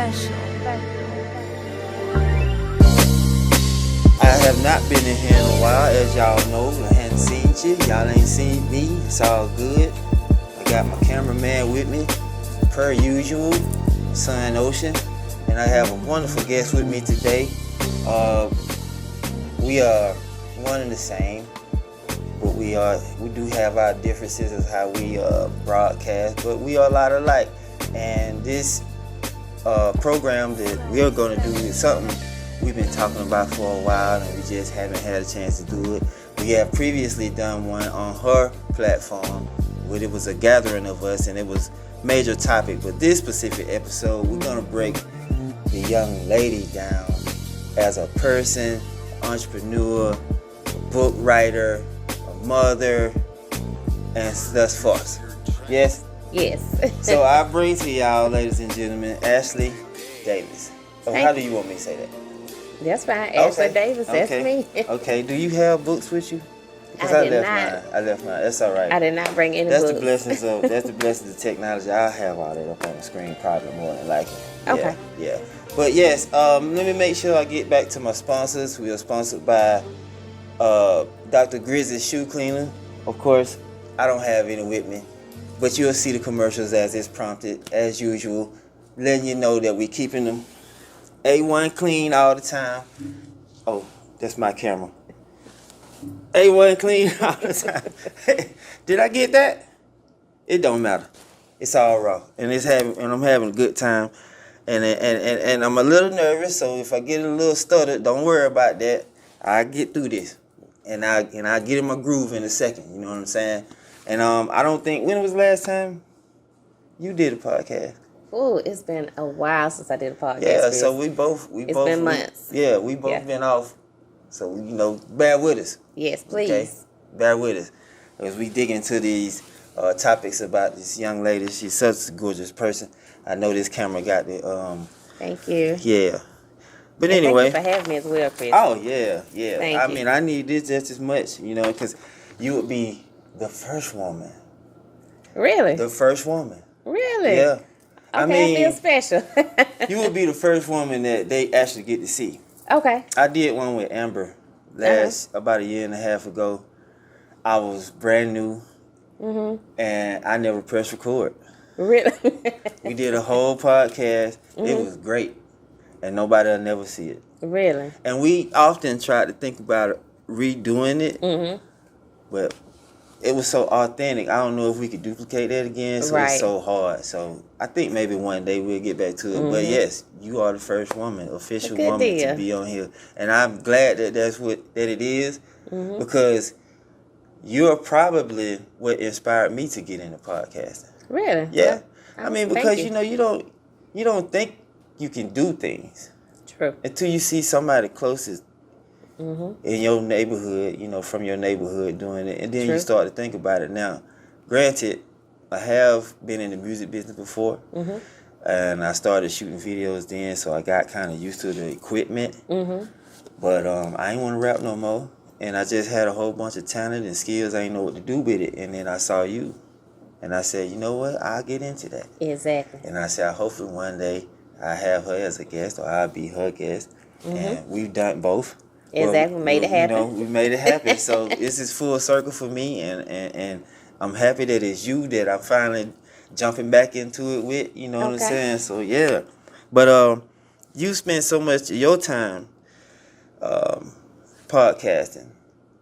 I have not been in here in a while, as y'all know. I hadn't seen you. Y'all ain't seen me. It's all good. I got my cameraman with me, per usual, Sun Ocean. And I have a wonderful guest with me today. We are one and the same, but we do have our differences as how we broadcast, but we are a lot alike. And this program that we are going to do is something we've been talking about for a while, and we just haven't had a chance to do it. We have previously done one on her platform where it was a gathering of us and it was major topic. But this specific episode, we're going to break the young lady down as a person, entrepreneur, book writer, a mother, and thus forth. Yes? Yes. So I bring to y'all, ladies and gentlemen, Ashley Davis. Oh, how do you want me to say that? That's fine. Ashley Davis, that's me. Okay. Do you have books with you? Because I did not. I left mine. That's all right. I did not bring any That's books. That's the blessings of technology. I'll have all that up on the screen probably more than likely. Okay. Yeah. But yes, let me make sure I get back to my sponsors. We are sponsored by Dr. Grizz's Shoe Cleaner. Of course, I don't have any with me, but you'll see the commercials as it's prompted, as usual, letting you know that we're keeping them A1 clean all the time. Oh, that's my camera. A1 clean all the time. Did I get that? It don't matter. It's all raw, and I'm having a good time, and I'm a little nervous. So if I get a little stuttered, don't worry about that. I get through this, and I get in my groove in a second. You know what I'm saying? And I don't think, when was the last time you did a podcast? Oh, it's been a while since I did a podcast. Yeah, so we both been months. Yeah, we both been off. So, bear with us. Yes, please. Okay? Bear with us. As we dig into these topics about this young lady. She's such a gorgeous person. I know this camera got the... Thank you. Yeah. But and anyway. Thank you for having me as well, Chris. Oh, yeah. Thank you. I mean, I need this just as much, because you would be the first woman. Really? The first woman. Really? Yeah. Okay, I feel special. You would be the first woman that they actually get to see. Okay. I did one with Amber about a year and a half ago. I was brand new, and I never pressed record. Really? We did a whole podcast. It was great, and nobody will never see it. Really? And we often tried to think about redoing it, but it was so authentic. I don't know if we could duplicate that again, so it's so hard. So I think maybe one day we'll get back to it. But yes, you are the first official woman to be on here. And I'm glad that that it is, because you're probably what inspired me to get into podcasting. Really? Yeah. I mean, because you don't think you can do things. True. Until you see somebody closest in your neighborhood, from your neighborhood doing it. And then you start to think about it. Now, granted, I have been in the music business before. And I started shooting videos then, so I got kind of used to the equipment. But I ain't want to rap no more. And I just had a whole bunch of talent and skills. I didn't know what to do with it. And then I saw you. And I said, you know what? I'll get into that. Exactly. And I said, hopefully one day I have her as a guest, or I'll be her guest. And we've done both. Exactly. We made it happen. We made it happen. So this is full circle for me. And I'm happy that it's you that I'm finally jumping back into it with. You know what I'm saying? So, yeah. But you spend so much of your time podcasting,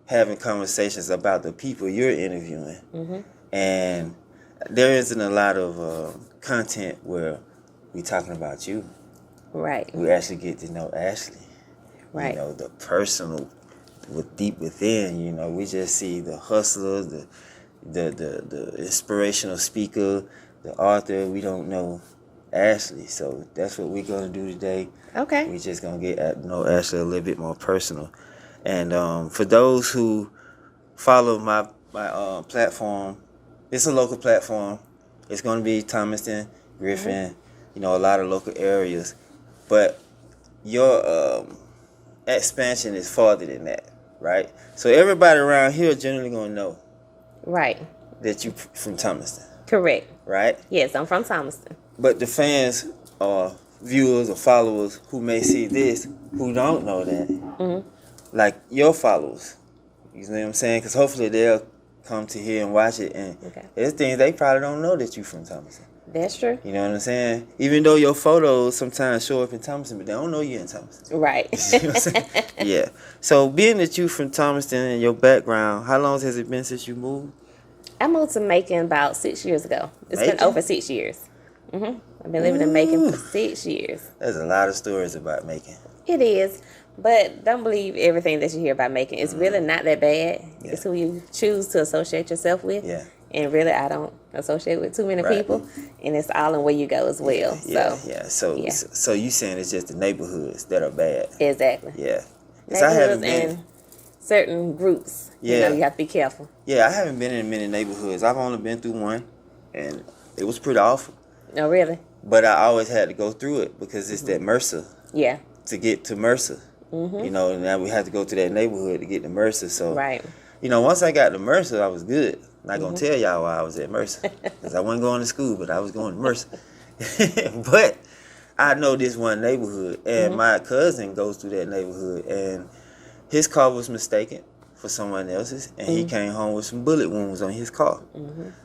having conversations about the people you're interviewing. And there isn't a lot of content where we're talking about you. Right. We actually get to know Ashley. Right. The personal, deep within. We just see the hustler, the inspirational speaker, the author. We don't know Ashley, so that's what we're gonna do today. Okay. We're just gonna get to know Ashley a little bit more personal. And for those who follow my platform, it's a local platform. It's gonna be Thomaston, Griffin, a lot of local areas, but your expansion is farther than that, right? So everybody around here generally gonna know, right, that you from Thomaston. Correct. Right? Yes, I'm from Thomaston. But the fans are viewers or followers who may see this who don't know that, like your followers. You know what I'm saying? Because hopefully they'll come to here and watch it, and there's things they probably don't know that you from Thomaston. That's true. You know what I'm saying? Even though your photos sometimes show up in Thomaston, but they don't know you in Thomaston. Right. You know what I'm saying? Yeah. So being that you from Thomaston and your background, how long has it been since you moved? I moved to Macon about 6 years ago. It's Macon? been over 6 years. I've been living in Macon for 6 years. There's a lot of stories about Macon. It is, but don't believe everything that you hear about Macon. It's really not that bad. Yeah. It's who you choose to associate yourself with. Yeah. And really, I don't associate with too many Right. people, and it's all in where you go as well. Yeah, So yeah. So, yeah. so you saying it's just the neighborhoods that are bad? exactly. Yeah. 'Cause I haven't Neighborhoods been. and certain groups. Yeah. You know, you have to be careful. Yeah, I haven't been in many neighborhoods. I've only been through one, and it was pretty awful. No, really. But I always had to go through it because it's that Mercer Yeah. to get to Mercer. You know, and now we had to go to that neighborhood to get to Mercer. So, Right. you know, once I got to Mercer, I was good. Not gonna tell y'all why I was at Mercer, because I wasn't going to school, but I was going to Mercer. But I know this one neighborhood, and my cousin goes through that neighborhood, and his car was mistaken for someone else's, and he came home with some bullet wounds on his car.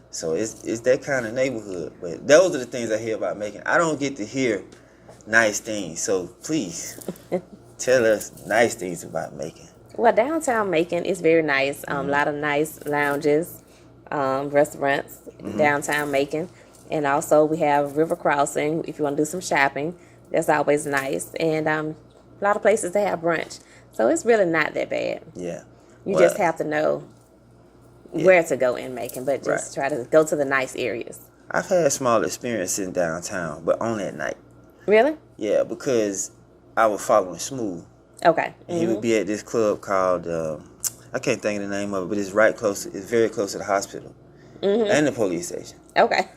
So it's that kind of neighborhood. But those are the things I hear about Macon. I don't get to hear nice things, so please tell us nice things about Macon. Well, downtown Macon is very nice. A lot of nice lounges, restaurants downtown Macon, and also we have River Crossing. If you want to do some shopping, that's always nice, and a lot of places to have brunch. So it's really not that bad. Yeah. You Well, just have to know where to go in Macon, but just try to go to the nice areas. I've had small experience in downtown, but only at night. Really? Yeah, because I was following Smooth. Okay. And he would be at this club called, I can't think of the name of it, but it's right close, it's very close to the hospital and the police station. Okay.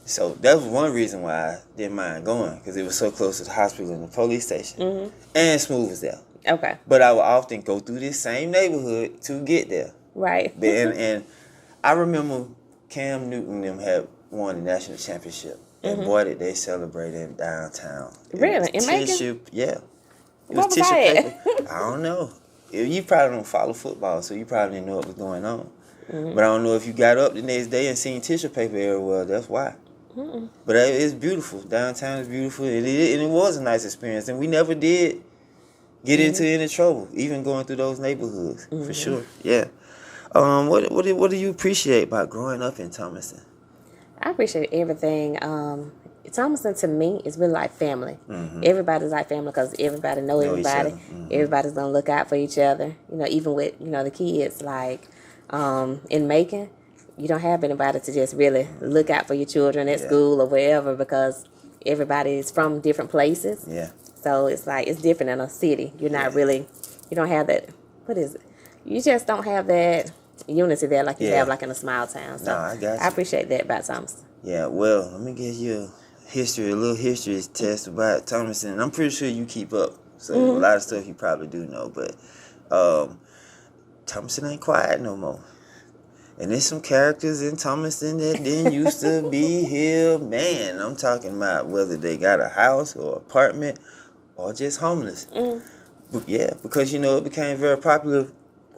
So that was one reason why I didn't mind going, because it was so close to the hospital and the police station. And Smooth was there. Okay. But I would often go through this same neighborhood to get there. Right. And I remember Cam Newton them had won the national championship. And boy, did they celebrate in downtown. Really? In Macon? Tissue, yeah. It What was I at? I don't know. You probably don't follow football, so you probably didn't know what was going on. But I don't know if you got up the next day and seen tissue paper everywhere. That's why. But it's beautiful. Downtown is beautiful. And it was a nice experience. And we never did get into any trouble, even going through those neighborhoods, for sure. Yeah. What do you appreciate about growing up in Thomaston? I appreciate everything. Thomaston to me is really like family. Everybody's like family because everybody know Know each everybody. other. Everybody's gonna look out for each other. You know, even with the kids. Like in Macon, you don't have anybody to just really look out for your children at school or wherever because everybody is from different places. Yeah. So it's like it's different in a city. You're not really. You don't have that. What is it? You just don't have that unity there like you have like in a small town. So No, I got you. I appreciate that about Thomaston. Yeah, well, let me give you a little history test about Thomaston. And I'm pretty sure you keep up. So a lot of stuff you probably do know. But Thomaston ain't quiet no more. And there's some characters in Thomaston that didn't used to be here. Man, I'm talking about whether they got a house or apartment or just homeless. But yeah, because, it became very popular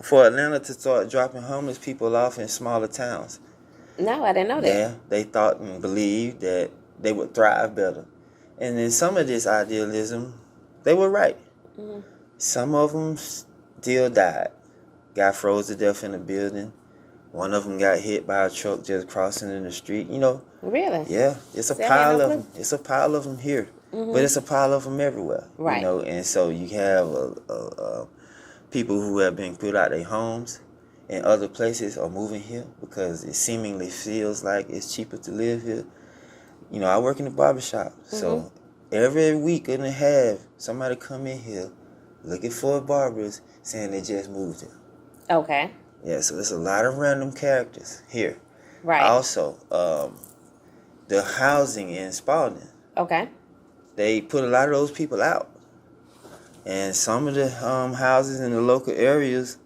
for Atlanta to start dropping homeless people off in smaller towns. No, I didn't know that. Yeah, they thought and believed that they would thrive better. And in some of this idealism, they were right. Some of them still died. Got froze to death in a building. One of them got hit by a truck just crossing in the street. Really? Yeah, it's a See, I pile had no of them. It's a pile of them here, but it's a pile of them everywhere. Right. And so you have people who have been put out their homes and other places are moving here because it seemingly feels like it's cheaper to live here. I work in the barbershop, so every week and a half, somebody come in here looking for barbers saying they just moved here. Okay. Yeah, so there's a lot of random characters here. Right. Also, the housing in Spalding, Okay. they put a lot of those people out. And some of the houses in the local areas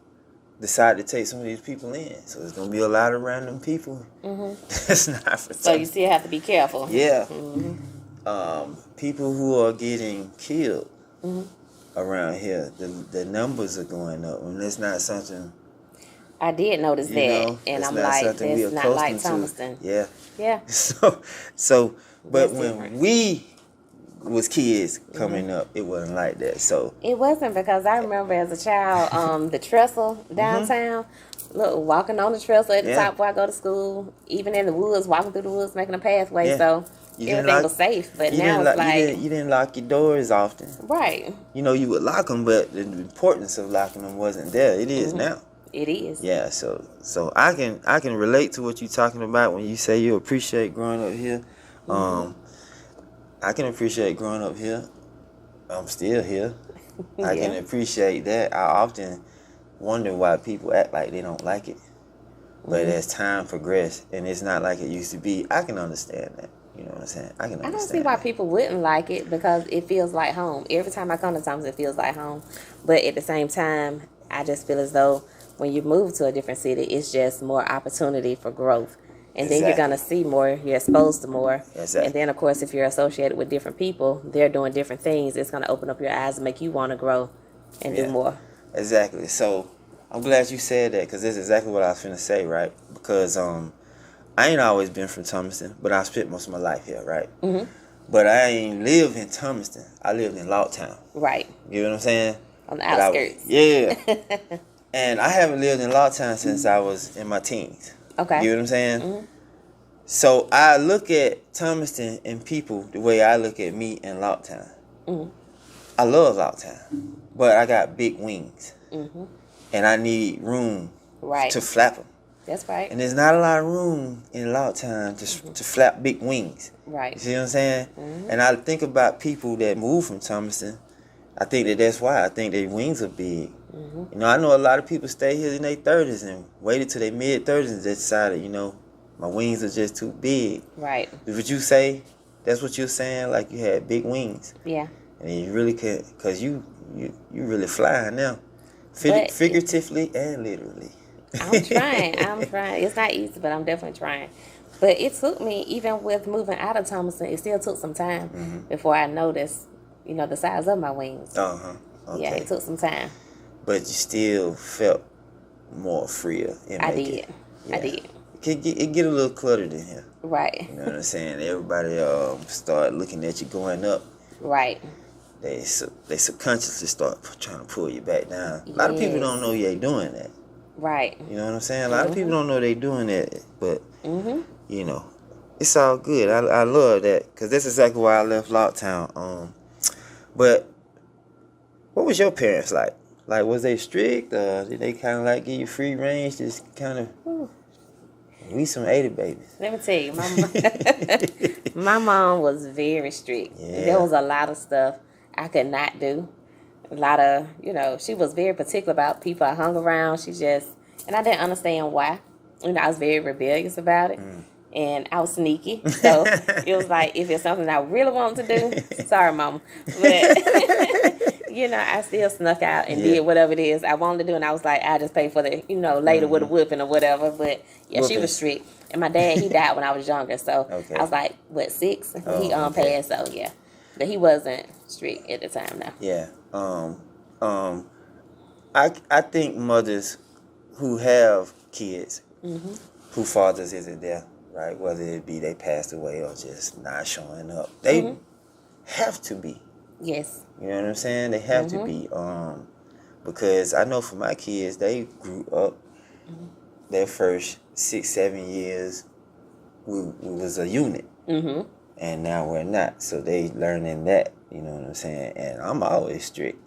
decided to take some of these people in. So there's going to be a lot of random people. That's not for So you still have to be careful. Yeah. people who are getting killed around here, the numbers are going up, and it's not something. I did notice You that, know, and it's I'm not like, something we that's not like accustomed to. Thomaston. Yeah. Yeah, So, but That's when different. we was kids coming up, it wasn't like that. So, it wasn't, because I remember as a child, the trestle downtown. Look, walking on the trestle at the Yeah. top before I go to school, even in the woods, walking through the woods, making a pathway. Yeah. So You didn't everything lock- was safe. But you now didn't it's lock, like, you didn't lock your doors often. right, You know, you would lock them, but the importance of locking them wasn't there. It is now. it is. Yeah, so I can relate to what you're talking about when you say you appreciate growing up here. I can appreciate growing up here. I'm still here. I can Yeah. appreciate that. I often wonder why people act like they don't like it. But as time progressed and it's not like it used to be, I can understand that. You know what I'm saying? I can I understand. don't see why that. people wouldn't like it, because it feels like home. Every time I come to Thomas, it feels like home. But at the same time, I just feel as though when you move to a different city, it's just more opportunity for growth. And then you're Exactly. going to see more, you're exposed to more. Exactly. And then, of course, if you're associated with different people, they're doing different things. It's going to open up your eyes and make you want to grow and Yeah. do more. Exactly. So I'm glad you said that, because that's exactly what I was finna say, right? Because I ain't always been from Thomaston, but I spent most of my life here, right? But I ain't lived in Thomaston. I lived in Lawtown. Right. You know what I'm saying? On the But I- outskirts. yeah. And I haven't lived in Lawtown since I was in my teens. Okay. You know what I'm saying? So I look at Thomaston and people the way I look at me in Lawtown. I love Lawtown, but I got big wings, and I need room Right. to flap them. That's right. And there's not a lot of room in Lawtown to flap big wings. You Right. see what I'm saying? And I think about people that move from Thomaston. I think that's why. I think their wings are big. You know, I know a lot of people stay here in their 30s and waited till their mid-30s and they decided, you know, my wings are just too big. Right. Would you say that's what you're saying? Like you had big wings, Yeah. and you really could, cause you really flying now, But- figuratively and literally. I'm trying. I'm trying. It's not easy, but I'm definitely trying. But it took me, even with moving out of Thomaston, it still took some time before I noticed, you know, the size of my wings. Okay. Yeah, it took some time. But you still felt more freer. I did. I did. It get a little cluttered in here. Right. You know what I'm saying? Everybody start looking at you going up. Right. They subconsciously start trying to pull you back down. A lot of people don't know you're doing that. Right. You know what I'm saying? A lot of people don't know they doing that, but you know, it's all good. I love that, because that's exactly why I left Locktown. But what was your parents like? Like, was they strict? Did they kind of like give you free range? Just kind of, we some 80 babies. Let me tell you, my mom was very strict. Yeah. There was a lot of stuff I could not do. A lot of, you know, she was very particular about people I hung around. She just, and I didn't understand why. You know, I was very rebellious about it. And I was sneaky. So it was like, if it's something I really wanted to do, sorry, mama. But, you know, I still snuck out and did whatever it is I wanted to do. And I was like, I just pay for the, you know, later with a whipping or whatever. But yeah, she Whooping. was strict. And my dad, he died when I was younger. So Okay. I was like, what, 6? Oh, He okay. passed, so yeah. But he wasn't strict at the time now. Yeah. I think mothers who have kids, who fathers isn't there, right? Whether it be they passed away or just not showing up, they have to be. Yes. You know what I'm saying? They have to be. Because I know for my kids, they grew up their first 6-7 years. We was a unit, and now we're not. So they learning that. You know what I'm saying? And I'm always strict.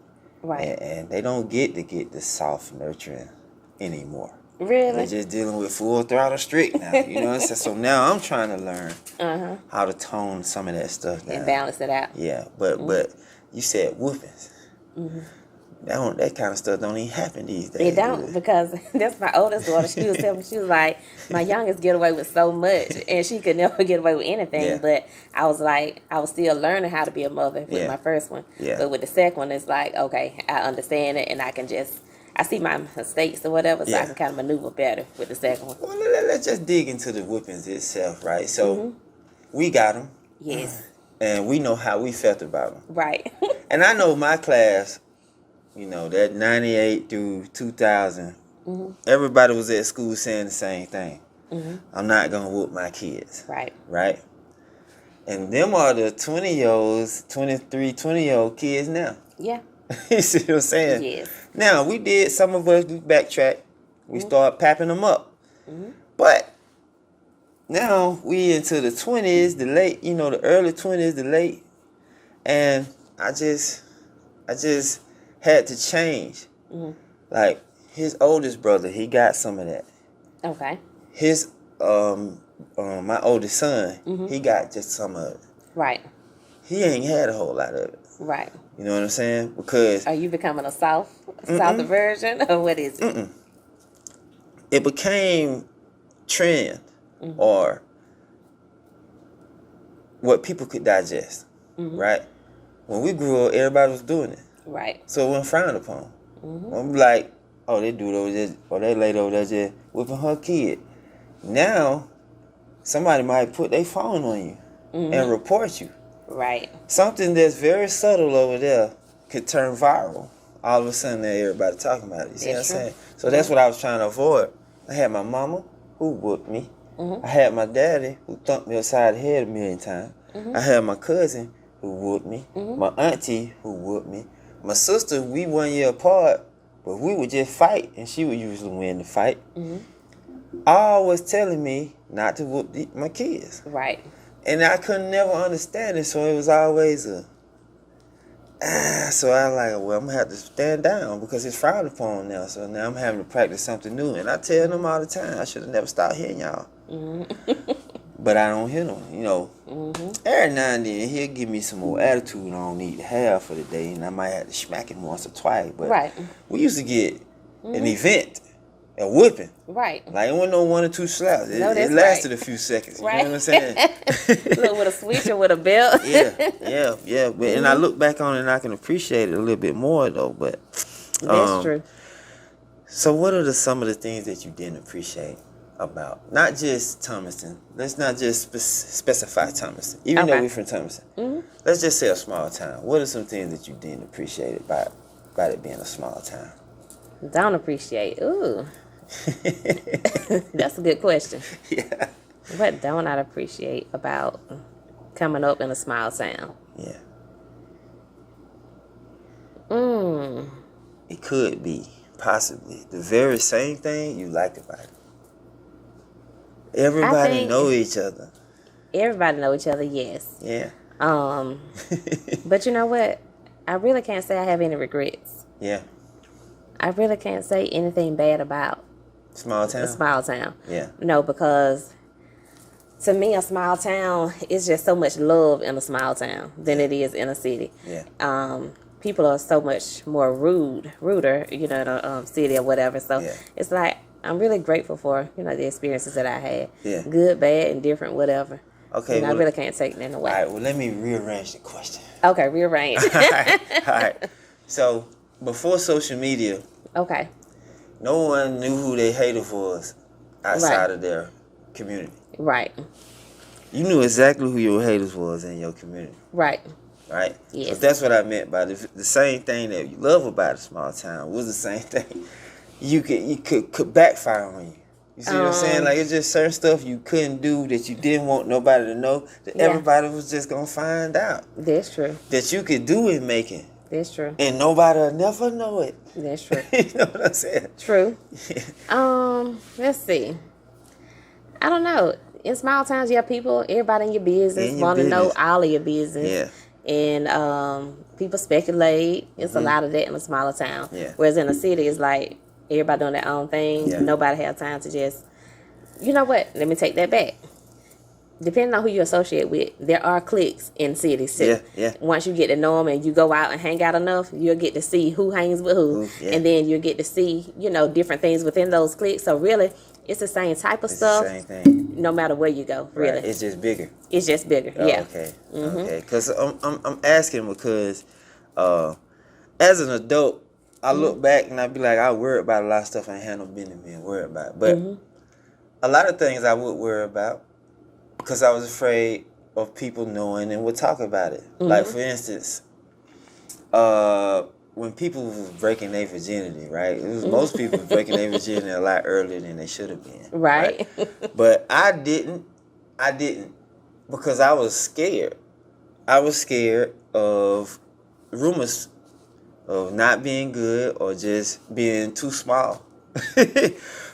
Right. And they don't get the soft nurturing anymore. Really? They're just dealing with full throttle strict now. You know what I'm saying? So now I'm trying to learn how to tone some of that stuff down. And balance it out. Yeah, but you said whoopings. That kind of stuff don't even happen these days. It don't, because that's my oldest daughter. She was telling me, she was like, my youngest get away with so much, and she could never get away with anything. Yeah. But I was like, I was still learning how to be a mother with Yeah. my first one. Yeah. But with the second one, it's like, okay, I understand it, and I can just, I see my mistakes or whatever, so Yeah. I can kind of maneuver better with the second one. Well, let's just dig into the whoopings itself, right? So we got them. Yes. and we know how we felt about them. Right. And I know my class, that 98 through 2000, everybody was at school saying the same thing. I'm not going to whoop my kids. Right. Right? And them are the 20-year-olds, 23, 20-year-old kids now. Yeah. You see what I'm saying? Yes. Now, some of us, we backtrack. We start papping them up. But now we into the 20s, the early 20s, the late. And I just had to change. Like, his oldest brother, he got some of that. Okay. His, my oldest son, he got just some of it. Right. He ain't had a whole lot of it. Right. You know what I'm saying? Because Are you becoming a South version, or what is it? it became trend or what people could digest, right? When we grew up, everybody was doing it. Right. So it wasn't frowned upon. I'm like, oh, they do it over there, or that lady over there just whipping her kid. Now, somebody might put their phone on you and report you. Right. Something that's very subtle over there could turn viral. All of a sudden, everybody talking about it. You see what I'm saying? So that's what I was trying to avoid. I had my mama who whooped me. I had my daddy who thumped me upside the head a million times. I had my cousin who whooped me. My auntie who whooped me. My sister, we 1 year apart, but we would just fight, and she would usually win the fight. All was telling me not to whoop my kids. Right. And I couldn't never understand it, so it was always so I was like, well, I'm going to have to stand down because it's frowned upon now. So now I'm having to practice something new. And I tell them all the time, I should have never stopped hitting y'all. But I don't hit them, Every now and then, he'll give me some more attitude I don't need to have for the day, and I might have to smack him once or twice. But we used to get an event, a whipping. Right. Like, it wasn't no 1 or 2 slaps. It that's lasted right. a few seconds. Right. You know what I'm saying? Look, with a switch or with a belt. Yeah. But, and I look back on it and I can appreciate it a little bit more, though. But That's true. So what are some of the things that you didn't appreciate about, not just Thomaston? Let's not just specify Thomaston, even though we're from Thomaston. Let's just say a small town. What are some things that you didn't appreciate about it being a small town? Don't appreciate. Ooh. That's a good question. Yeah. What don't I appreciate about coming up in a small town? Yeah. Mm. It could be possibly the very same thing you liked about it. Everybody know each other. Everybody know each other, yes. Yeah. But you know what? I really can't say I have any regrets. Yeah. I really can't say anything bad about small town. A small town. Yeah. No, because to me, a small town is just so much love in a small town than it is in a city. Yeah. People are so much more ruder, in a city or whatever. So it's like I'm really grateful for the experiences that I had. Yeah. Good, bad, indifferent, whatever. Okay. I really can't take that away. All right. Well, let me rearrange the question. Okay, rearrange. All right. So before social media, okay, no one knew who their hater was outside of their community. Right. You knew exactly who your haters was in your community. Right. Right? Yes. But that's what I meant by the same thing that you love about a small town was the same thing you could backfire on you. You see what I'm saying? Like, it's just certain stuff you couldn't do that you didn't want nobody to know that everybody was just going to find out. That's true. That you could do in making. That's true. And nobody will never know it. That's true. You know what I'm saying? True. Let's see. I don't know. In small towns, you have people, everybody in your business want to know all of your business. Yeah. And people speculate. It's a lot of that in a smaller town. Yeah. Whereas in a city, it's like everybody doing their own thing. Yeah. Nobody have time to just, you know what? Let me take that back. Depending on who you associate with, there are cliques in cities too. Yeah. Once you get to know them and you go out and hang out enough, you'll get to see who hangs with who. And then you'll get to see, different things within those cliques. So really, it's the same type of stuff. The same thing. No matter where you go, really. Right. It's just bigger. It's just bigger, yeah. Okay. Okay. Because I'm asking because as an adult, I look back and I be like, I worry about a lot of stuff I ain't had no business being worried about. But a lot of things I would worry about because I was afraid of people knowing and would talk about it. Mm-hmm. Like for instance, when people was breaking their virginity, right? It was most people breaking their virginity a lot earlier than they should have been. Right. But I didn't because I was scared. I was scared of rumors of not being good or just being too small.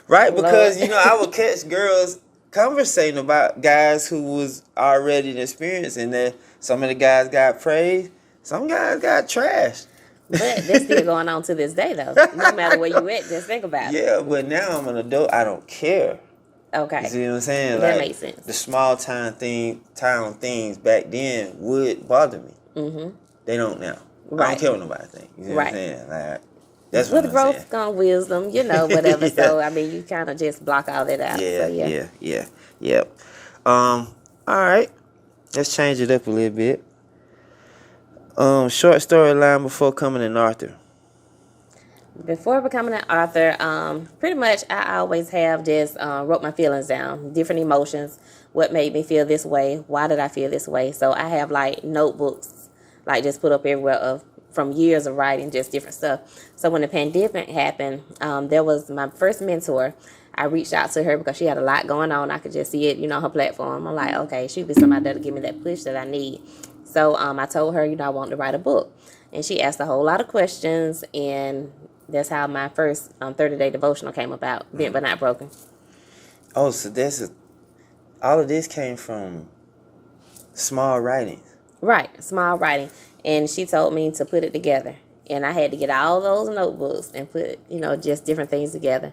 Right? Because, I would catch girls conversating about guys who was already experienced, and that some of the guys got praised, some guys got trashed. But that's still going on to this day, though. No matter where you at, just think about it. Yeah, but now I'm an adult. I don't care. Okay. You see what I'm saying? That makes sense. The small town things back then would bother me. Mm-hmm. They don't now. Right. I don't care what nobody think. You see what I'm saying? Like, that's what With I'm growth saying. comes wisdom, whatever. Yeah. So, I mean, you kind of just block all that out. Yeah, So, Yep. All right. Let's change it up a little bit. Short storyline before coming an author. Before becoming an author, pretty much I always have just wrote my feelings down, different emotions, what made me feel this way, why did I feel this way. So I have like notebooks, like just put up everywhere from years of writing, just different stuff. So when the pandemic happened, there was my first mentor. I reached out to her because she had a lot going on. I could just see it, her platform. I'm like, okay, she'd be somebody that'll give me that push that I need. So I told her, I want to write a book. And she asked a whole lot of questions, and that's how my first 30-day devotional came about, Bent But Not Broken. Oh, so all of this came from small writings. Right, small writing. And she told me to put it together. And I had to get all those notebooks and put, just different things together.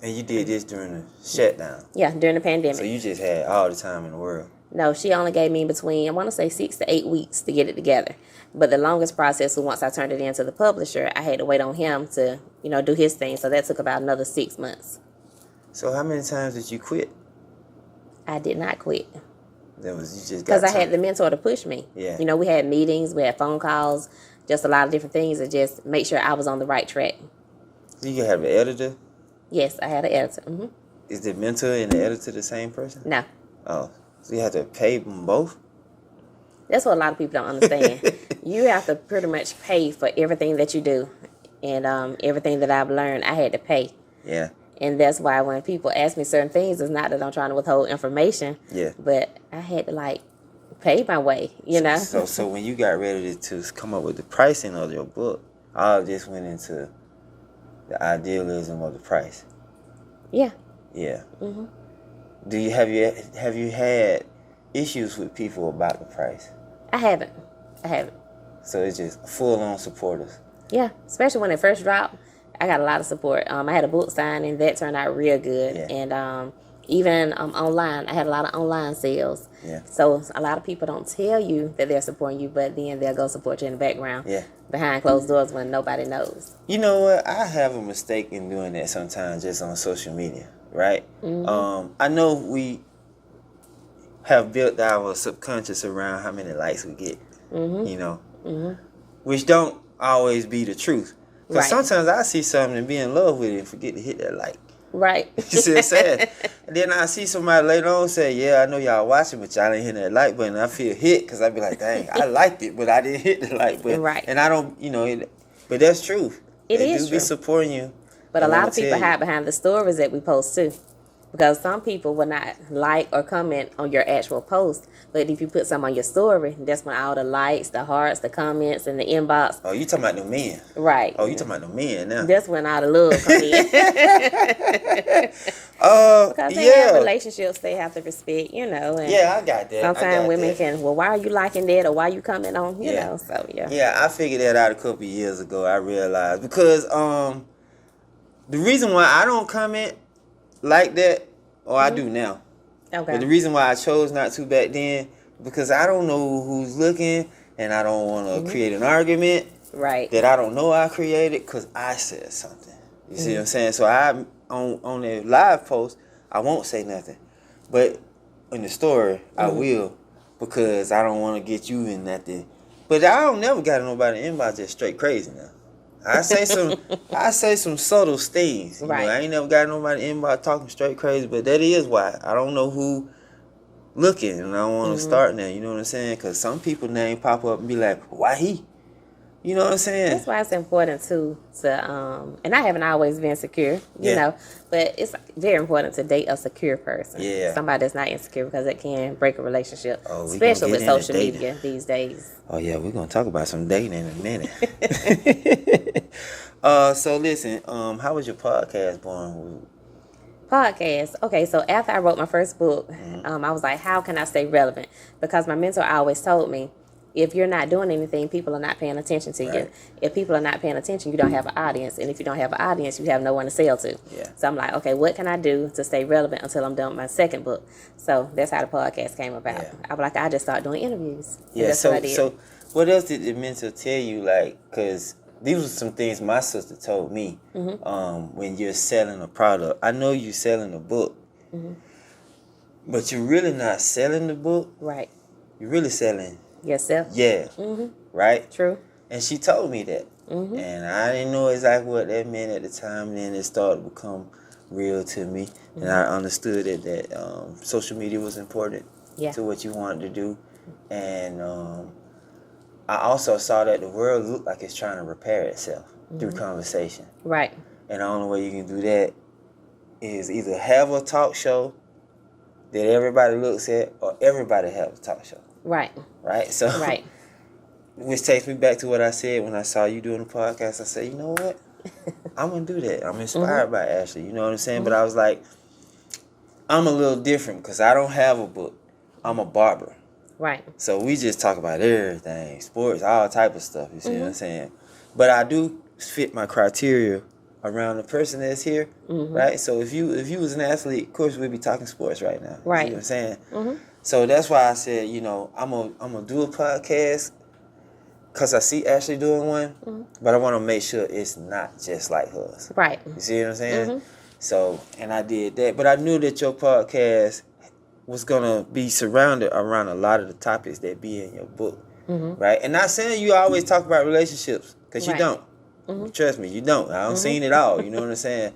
And you did this during the shutdown. Yeah, during the pandemic. So you just had all the time in the world. No, she only gave me between, I want to say 6 to 8 weeks to get it together. But the longest process was once I turned it in to the publisher, I had to wait on him to, do his thing. So that took about another 6 months. So how many times did you quit? I did not quit. You just got because I had the mentor to push me. Yeah. We had meetings, we had phone calls, just a lot of different things to just make sure I was on the right track. So you have an editor? Yes, I had an editor. Mm-hmm. Is the mentor and the editor the same person? No. Oh, so you have to pay them both? That's what a lot of people don't understand. You have to pretty much pay for everything that you do. And everything that I've learned, I had to pay. Yeah. And that's why when people ask me certain things, it's not that I'm trying to withhold information. Yeah. But I had to, pay my way, So when you got ready to come up with the pricing of your book, all of this went into the idealism of the price. Yeah. Yeah. Mm-hmm. Have you had issues with people about the price? I haven't. So it's just full-on supporters. Yeah, especially when it first dropped, I got a lot of support. I had a book signing that turned out real good, Yeah. and even online, I had a lot of online sales. Yeah. So a lot of people don't tell you that they're supporting you, but then they'll go support you in the background, Yeah. behind closed doors when nobody knows. You know what? I have a mistake in doing that sometimes just on social media, right? Mm-hmm. I know we have built our subconscious around how many likes we get, which don't always be the truth. Because Right. sometimes I see something and be in love with it and forget to hit that like. Right. You see what I'm saying? And then I see somebody later on say, yeah, I know y'all watching, but y'all didn't hit that like button. I feel hit because I be like, dang, I liked it, but I didn't hit the like button. Right. And I don't, but that's true. It They is do be true. supporting you. But a I lot wanna of people tell you. hide behind the stories that we post too. Because some people will not like or comment on your actual post. But if you put something on your story, that's when all the likes, the hearts, the comments, and the inbox. Oh, you talking about the men. Right. Oh, you talking about the men now. That's when all the love come in. Because they have Yeah. relationships they have to respect, And Yeah, I got that. sometimes women can, well, why are you liking that? Or why you comment on, Yeah. So, yeah. Yeah, I figured that out a couple of years ago. I realized because the reason why I don't comment like that, or I do now, Okay. but the reason why I chose not to back then, because I don't know who's looking, and I don't want to create an argument Right. that I don't know I created because I said something. You see what I'm saying? So I on the live post, I won't say nothing, but in the story, I will, because I don't want to get you in nothing. But I don't never got nobody inbox just straight crazy now. I say some subtle things. Right. I ain't never got nobody inbox talking straight crazy, but that is why. I don't know who looking, and I don't want to start now. You know what I'm saying? Because some people name pop up and be like, why he? You know what I'm saying? That's why it's important too and I haven't always been secure, you know, but it's very important to date a secure person. Yeah. Somebody that's not insecure, because it can break a relationship, Oh, especially with into social dating. media these days. Oh yeah, we're gonna talk about some dating in a minute. So listen, how was your podcast born? Podcast. Okay, so after I wrote my first book, I was like, how can I stay relevant? Because my mentor always told me, if you're not doing anything, people are not paying attention to you. Right. If people are not paying attention, you don't have an audience. And if you don't have an audience, you have no one to sell to. Yeah. So I'm like, okay, what can I do to stay relevant until I'm done with my second book? So that's how the podcast came about. Yeah. I was like, I just started doing interviews. And Yeah. that's So what I did. so what else did the mentor tell you? Like, cause these were some things my sister told me. When you're selling a product, I know you're selling a book, but you're really not selling the book. Right. You're really selling. Yourself. Yeah. Right. True. And she told me that. And I didn't know exactly what that meant at the time. And then it started to become real to me. And I understood that social media was important to what you wanted to do. And I also saw that the world looked like it's trying to repair itself through conversation. Right. And the only way you can do that is either have a talk show that everybody looks at, or everybody have a talk show. Right. Right? So Right. which takes me back to what I said when I saw you doing the podcast. I said, you know what? I'm going to do that. I'm inspired by Ashley. You know what I'm saying? But I was like, I'm a little different because I don't have a book. I'm a barber. Right. So we just talk about everything, sports, all type of stuff. You see what I'm saying? But I do fit my criteria around the person that's here, right? So if you was an athlete, of course we'd be talking sports right now. Right. You know what I'm saying? So that's why I said, you know, I'm gonna do a podcast because I see Ashley doing one, but I want to make sure it's not just like hers. Right. You see what I'm saying? So, and I did that, but I knew that your podcast was gonna be surrounded around a lot of the topics that be in your book, right? And not saying you always talk about relationships, because you Right. don't. Trust me, you don't. I don't seen it all. You know what I'm saying?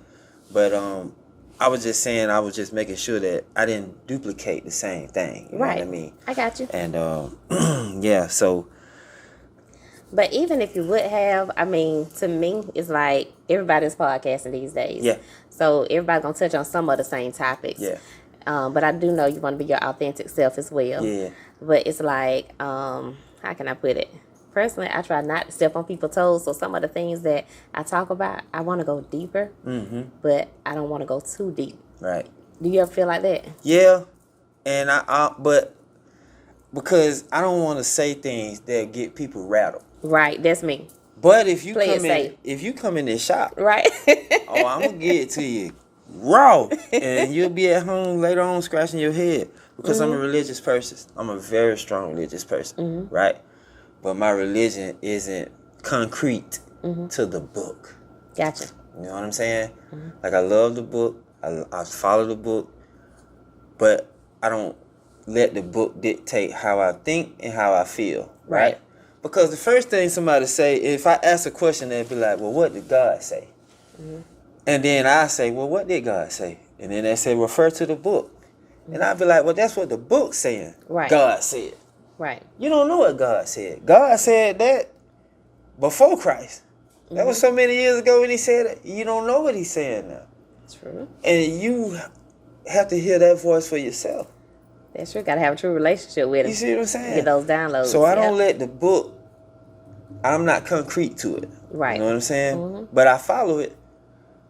But I was just saying, I was just making sure that I didn't duplicate the same thing. You know what I mean? I got you. And yeah, so But even if you would have, I mean, to me, it's like everybody's podcasting these days. Yeah. So everybody's going to touch on some of the same topics. Yeah. But I do know you want to be your authentic self as well. Yeah. But it's like, how can I put it? Personally, I try not to step on people's toes. So some of the things that I talk about, I want to go deeper, but I don't want to go too deep. right. Do you ever feel like that? Yeah, and but because I don't want to say things that get people rattled. Right. That's me. But if you Play it come in, safe. if you come in this shop, Right. oh, I'm gonna get it to you raw, and you'll be at home later on scratching your head because I'm a religious person. I'm a very strong religious person, right? But my religion isn't concrete to the book. Gotcha. You know what I'm saying? Like, I love the book. I follow the book. But I don't let the book dictate how I think and how I feel. Right? Because the first thing somebody say, if I ask a question, they'd be like, well, what did God say? And then I say, well, what did God say? And then they say, refer to the book. And I'd be like, well, that's what the book's saying. Right. God said. Right. You don't know what God said. God said that before Christ. That was so many years ago when he said it. You don't know what he's saying now. True. And you have to hear that voice for yourself. That's true. Got to have a true relationship with him. You see what I'm saying? Get those downloads. So I don't let the book, I'm not concrete to it. Right. You know what I'm saying? But I follow it.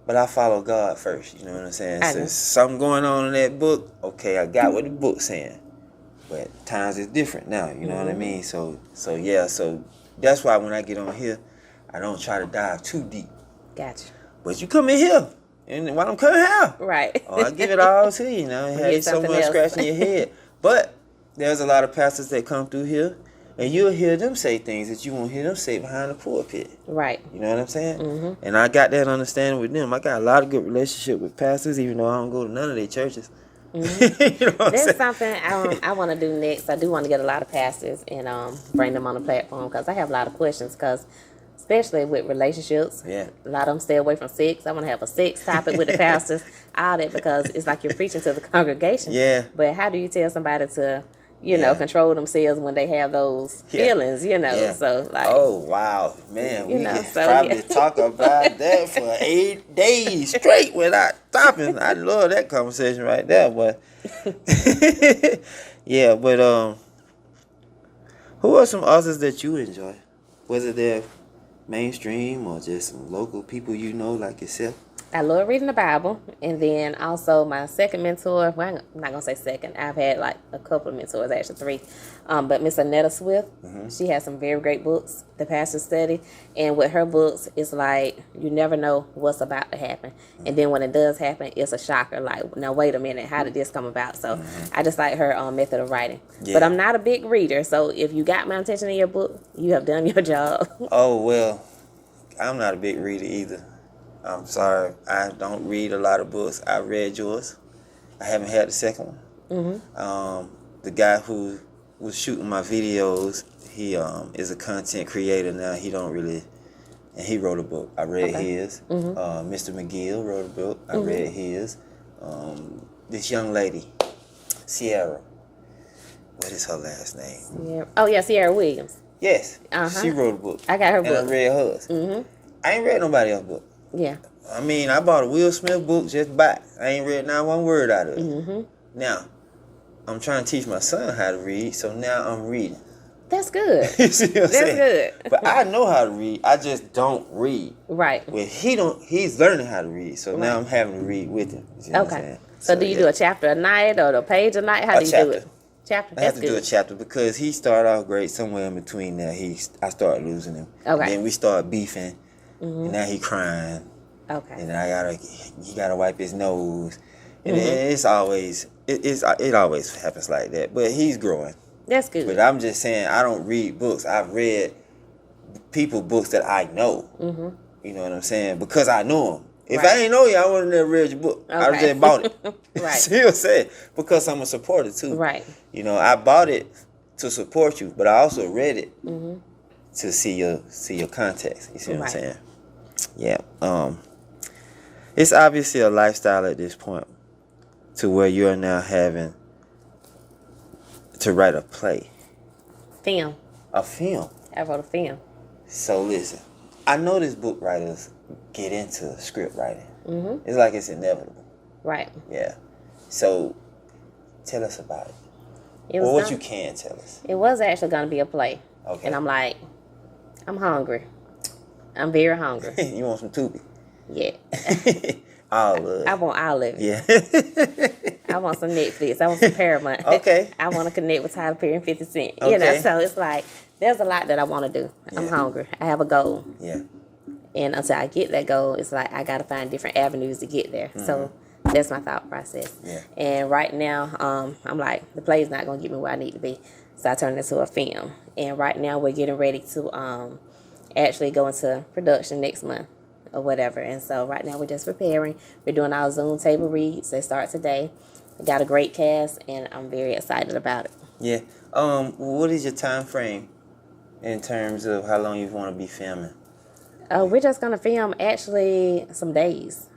But I follow God first. You know what I'm saying? I So know. something going on in that book, okay, I got what the book's saying. But times is different now. You know what I mean? So yeah. So that's why when I get on here, I don't try to dive too deep. Gotcha. But you come in here, and while I'm coming here, Right. oh, I give it all to you. Now, Get have you so something much else. scratching your head. But there's a lot of pastors that come through here, and you'll hear them say things that you won't hear them say behind the pulpit. Right. You know what I'm saying? And I got that understanding with them. I got a lot of good relationship with pastors, even though I don't go to none of their churches. You know what I'm That's saying? something I want to do next. I do want to get a lot of pastors and bring them on the platform because I have a lot of questions. Because especially with relationships. Yeah. A lot of them stay away from sex. I want to have a sex topic with the pastors, all that, because it's like you're preaching to the congregation. Yeah. But how do you tell somebody to, you know, control themselves when they have those feelings, you know? Yeah. So, like. Oh, wow. Man, You we know, can so, probably yeah. talk about that for 8 days straight without stopping. I love that conversation right there, but yeah, but who are some authors that you enjoy? Whether they're mainstream or just some local people you know like yourself? I love reading the Bible, and then also my second mentor. Well, I'm not gonna say second. I've had like a couple of mentors, actually 3. But Miss Annetta Swift, she has some very great books. The Pastor Study, and with her books, it's like you never know what's about to happen, and then when it does happen, it's a shocker. Like, now wait a minute, how did this come about? So I just like her method of writing. Yeah. But I'm not a big reader, so if you got my attention in your book, you have done your job. Oh, well, I'm not a big reader either. I'm sorry. I don't read a lot of books. I read yours. I haven't had the second one. The guy who was shooting my videos, he is a content creator now. He don't really, and he wrote a book. I read his. Mr. McGill wrote a book. I read his. This young lady, Sierra. What is her last name? Yeah. Oh yeah, Sierra Williams. Yes, she wrote a book. I got her and book. I read hers. I ain't read nobody else's book. Yeah. I mean, I bought a Will Smith book just by. I ain't read not one word out of it. Now, I'm trying to teach my son how to read, so now I'm reading. That's good. You see what I'm That's saying? good. But I know how to read. I just don't read. Right. Well, he's learning how to read, so now I'm having to read with him. You see what I'm Okay. saying? So do you do a chapter a night or a page a night? How do you do it? Chapter. I have That's to do a good. chapter because he started off great. Somewhere in between there, I started losing him. Okay. And then we started beefing, and now he crying. Okay. And he gotta wipe his nose, and it's always it always happens like that. But he's growing. That's good. But I'm just saying, I don't read books. I've read people books that I know. You know what I'm saying? Because I know them. If I ain't know you, I wouldn't have read your book. I would just bought it. Right. See what I'm saying? Because I'm a supporter too. Right. You know, I bought it to support you, but I also read it to see your context. You see what I'm saying? Yeah. It's obviously a lifestyle at this point to where you are now having to write a play. Film. A film. I wrote a film. So listen, I know this book writers get into script writing. It's like it's inevitable. Right. Yeah. So tell us about it. It was Or what gonna- you can tell us. It was actually going to be a play. Okay. And I'm like, I'm hungry. I'm very hungry. You want some Tubi? Yeah. All of it. I want all of it. Yeah. I want some Netflix. I want some Paramount. Okay. I want to connect with Tyler Perry and 50 Cent. You know, Okay. so it's like, there's a lot that I want to do. I'm Yeah. hungry. I have a goal. Yeah. And until I get that goal, it's like I got to find different avenues to get there. So that's my thought process. Yeah. And right now, I'm like, the play's not going to get me where I need to be. So I turned it into a film. And right now we're getting ready to actually go into production next month or whatever. And so right now we're just preparing. We're doing our Zoom table reads. They start today. We got a great cast, and I'm very excited about it. Yeah. What is your time frame in terms of how long you want to be filming? We're just going to film actually some days.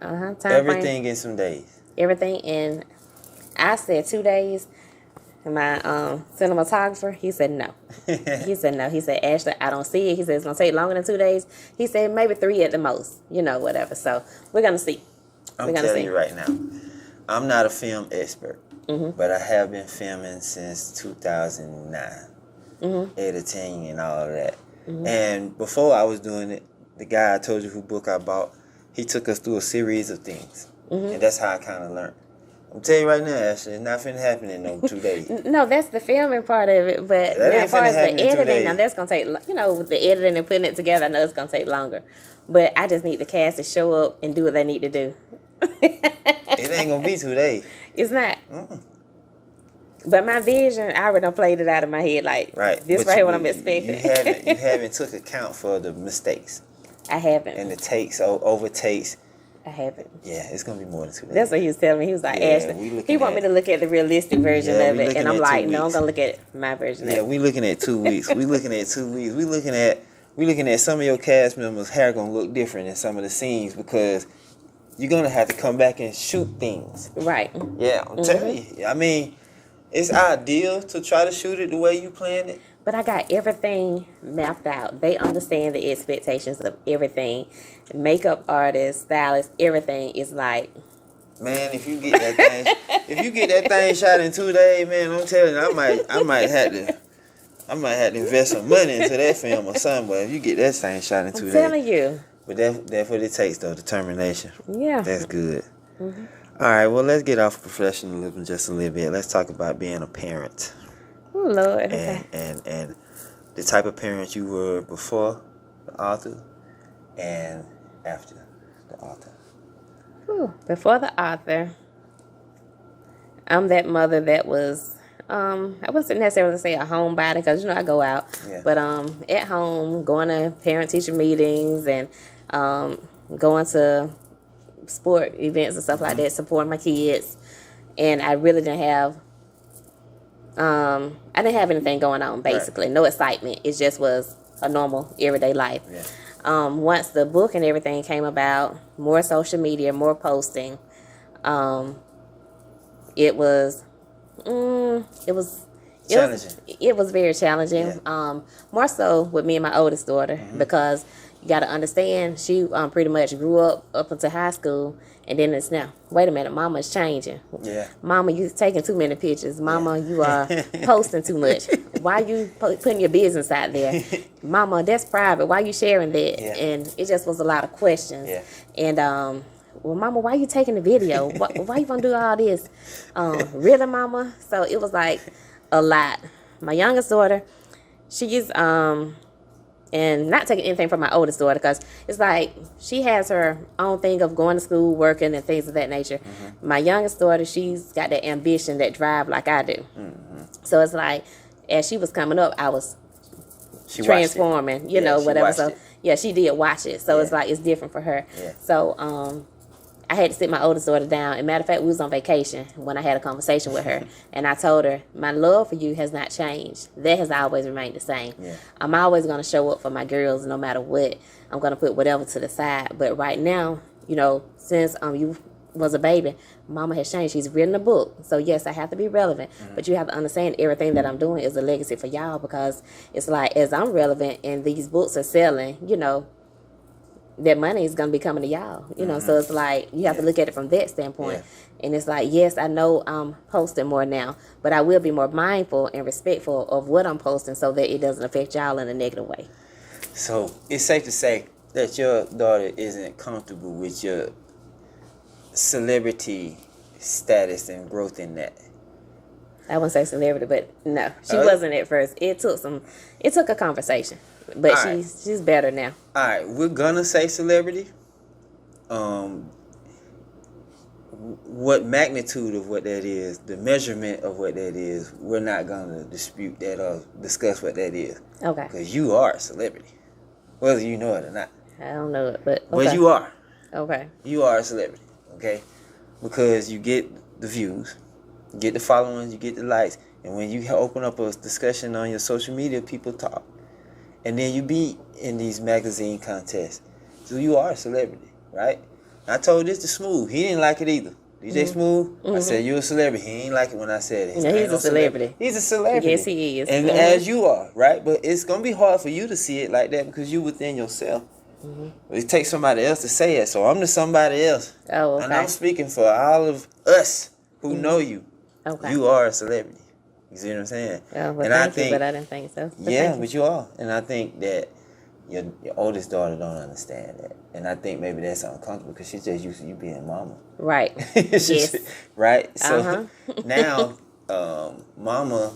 Time frame. Everything in some days. Everything in, I said 2 days. And my cinematographer, he said no. He said no. He said, Ashley, I don't see it. He said it's going to take longer than 2 days. He said maybe 3 at the most, whatever. So we're going to see. I'm telling you right now, I'm not a film expert, but I have been filming since 2009, editing and all of that. And before I was doing it, the guy I told you who book I bought, he took us through a series of things. And that's how I kind of learned. I'm telling you right now, Ashley, it's not finna happen in no 2 days. No, that's the filming part of it. But That ain't as far finna as the happen in 2 editing, days. now that's going to take, with the editing and putting it together, I know it's going to take longer. But I just need the cast to show up and do what they need to do. It ain't gonna be 2 days. It's not. But my vision, I already done played it out of my head. Like, Right. this But right here what you- I'm expecting. You haven't took account for the mistakes I haven't. and the takes, overtakes. I haven't. Yeah, it's gonna be more than 2 days. That's what he was telling me. He was like, Yeah, Ashley, we looking he want me at- to look at the realistic version Yeah, of we it. looking And I'm at 2 like, no, I'm weeks. going to look at my version Yeah, of it. we looking at 2 weeks. We looking at 2 weeks. We looking at we looking at some of your cast members' hair gonna look different in some of the scenes because you're gonna have to come back and shoot things. Right. Yeah, I'm telling you. I mean, it's ideal to try to shoot it the way you planned it. But I got everything mapped out. They understand the expectations of everything. Makeup artists, stylists, everything is like, Man, if you get that thing shot in 2 days, man, I'm telling you, I might have to invest some money into that film or something. But if you get that thing shot in 2 I'm days, telling you. but that's what it takes, though, determination. Yeah. That's good. All right, well, let's get off professionalism just a little bit. Let's talk about being a parent Oh, Lord. Okay. and the type of parent you were before the author and after the author. Whew. Before the author, I'm that mother that was, I wouldn't necessarily say a homebody because, I go out. Yeah. But at home, going to parent-teacher meetings and going to sport events and stuff like that, supporting my kids. And I really didn't have, I didn't have anything going on, basically. Right. No excitement. It just was a normal, everyday life. Yeah. Once the book and everything came about, more social media, more posting, it was challenging. It was very challenging. Yeah. More so with me and my oldest daughter, because you got to understand, she pretty much grew up until high school, and then it's now, wait a minute, Mama's changing. Yeah. Mama, you taking too many pictures. Mama, you are posting too much. Why you putting your business out there? Mama, that's private. Why you sharing that? Yeah. And it just was a lot of questions. Yeah. And well, Mama, why you taking the video? why you gonna do all this? Really, Mama? So it was like a lot. My youngest daughter, she's and not taking anything from my oldest daughter, because it's like she has her own thing of going to school, working, and things of that nature. My youngest daughter, she's got that ambition, that drive like I do. So it's like, as she was coming up, I was transforming, you know, whatever. So yeah, she did watch it. So it's like, it's different for her. Yeah. So I had to sit my oldest daughter down. And matter of fact, we was on vacation when I had a conversation with her. And I told her, my love for you has not changed. That has always remained the same. Yeah. I'm always going to show up for my girls no matter what. I'm going to put whatever to the side. But right now, since you was a baby, Mama has changed. She's written a book. So yes, I have to be relevant. But you have to understand, everything that I'm doing is a legacy for y'all, because it's like, as I'm relevant and these books are selling, that money is going to be coming to y'all, so it's like, you have to look at it from that standpoint. Yeah. And it's like, yes, I know I'm posting more now, but I will be more mindful and respectful of what I'm posting so that it doesn't affect y'all in a negative way. So it's safe to say that your daughter isn't comfortable with your celebrity status and growth in that. I wouldn't say celebrity, but no, she wasn't at first. It took a conversation. But she's better now. All right, we're gonna say celebrity. What magnitude of what that is, the measurement of what that is, we're not gonna dispute that or discuss what that is. Okay. Because you are a celebrity, whether you know it or not. I don't know it, but okay. But you are. Okay. You are a celebrity, okay? Because you get the views, you get the followings, you get the likes, and when you open up a discussion on your social media, people talk. And then you be in these magazine contests. So you are a celebrity, right? I told this to Smooth. He didn't like it either. DJ Smooth, I said, you're a celebrity. He ain't like it when I said it. No, he's a celebrity. He's a celebrity. Yes, he is. And as you are, right? But it's going to be hard for you to see it like that because you within yourself. It takes somebody else to say it. So I'm the somebody else. Oh, okay. And I'm speaking for all of us who know you. Okay. You are a celebrity. You see what I'm saying? Oh, well, and thank you, but I didn't think so. But you are. And I think that your oldest daughter don't understand that. And I think maybe that's uncomfortable because she's just used to you being mama. Right. Yes. Right? So now, mama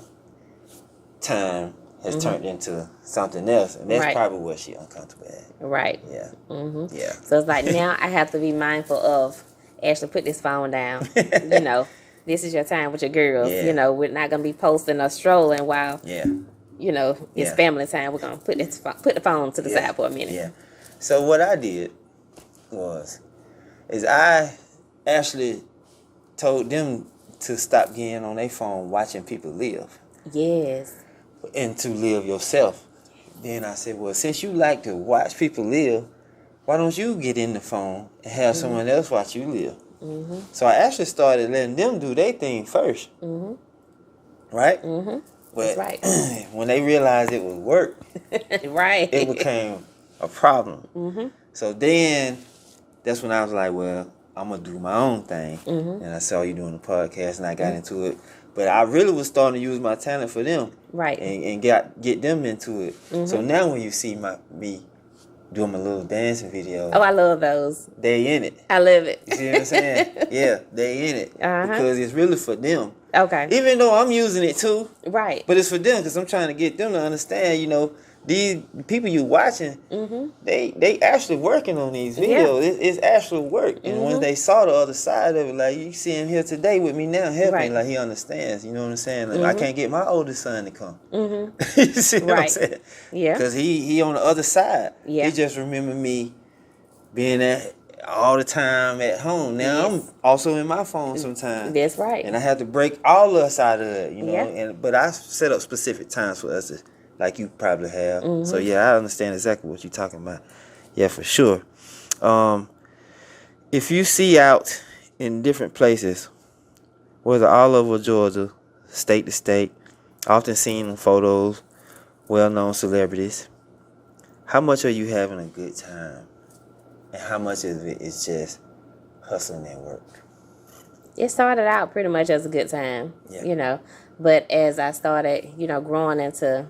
time has turned into something else. And that's probably what she's uncomfortable at. Right. Yeah. Yeah. So it's like, now I have to be mindful of, Ashley, put this phone down. This is your time with your girls. Yeah. We're not going to be posting or strolling while, it's family time. We're going to put the phone to the side for a minute. Yeah. So what I did is I actually told them to stop getting on their phone watching people live. Yes. And to live yourself. then I said, well, since you like to watch people live, why don't you get in the phone and have someone else watch you live? Mm-hmm. So I actually started letting them do their thing first. Mm-hmm. Right? Mm-hmm. But That's right. when they realized it would work, Right. it became a problem. Mm-hmm. So then that's when I was like, well, I'm going to do my own thing. Mm-hmm. And I saw you doing the podcast and I got into it. But I really was starting to use my talent for them. Right. And get them into it. Mm-hmm. So now when you see me doing my little dancing video, Oh, I love those. they in it. I love it. You see what I'm saying? Yeah, they in it. Uh-huh. Because it's really for them. Okay. Even though I'm using it too. Right. But it's for them because I'm trying to get them to understand, you know, these people you watching, Mm-hmm. they actually working on these Yeah. videos. It's actual work. And Mm-hmm. once they saw the other side of it, like you see him here today with me now helping, Right. like he understands. You know what I'm saying? Like, I Mm-hmm. can't get my oldest son to come. Mm-hmm. You see what I'm Right. saying? Yeah. Because he on the other side. Yeah. He just remember me being at all the time at home. Now Yes. I'm also in my phone sometimes. That's right. And I had to break all of us out of it, you know. Yeah. But I set up specific times for us, to, like you probably have. Mm-hmm. So yeah, I understand exactly what you're talking about. Yeah, for sure. If you see out in different places, whether all over Georgia, state to state, often seen in photos, well-known celebrities, how much are you having a good time? And how much of it is just hustling and work? It started out pretty much as a good time, Yeah. you know. But as I started, you know, growing into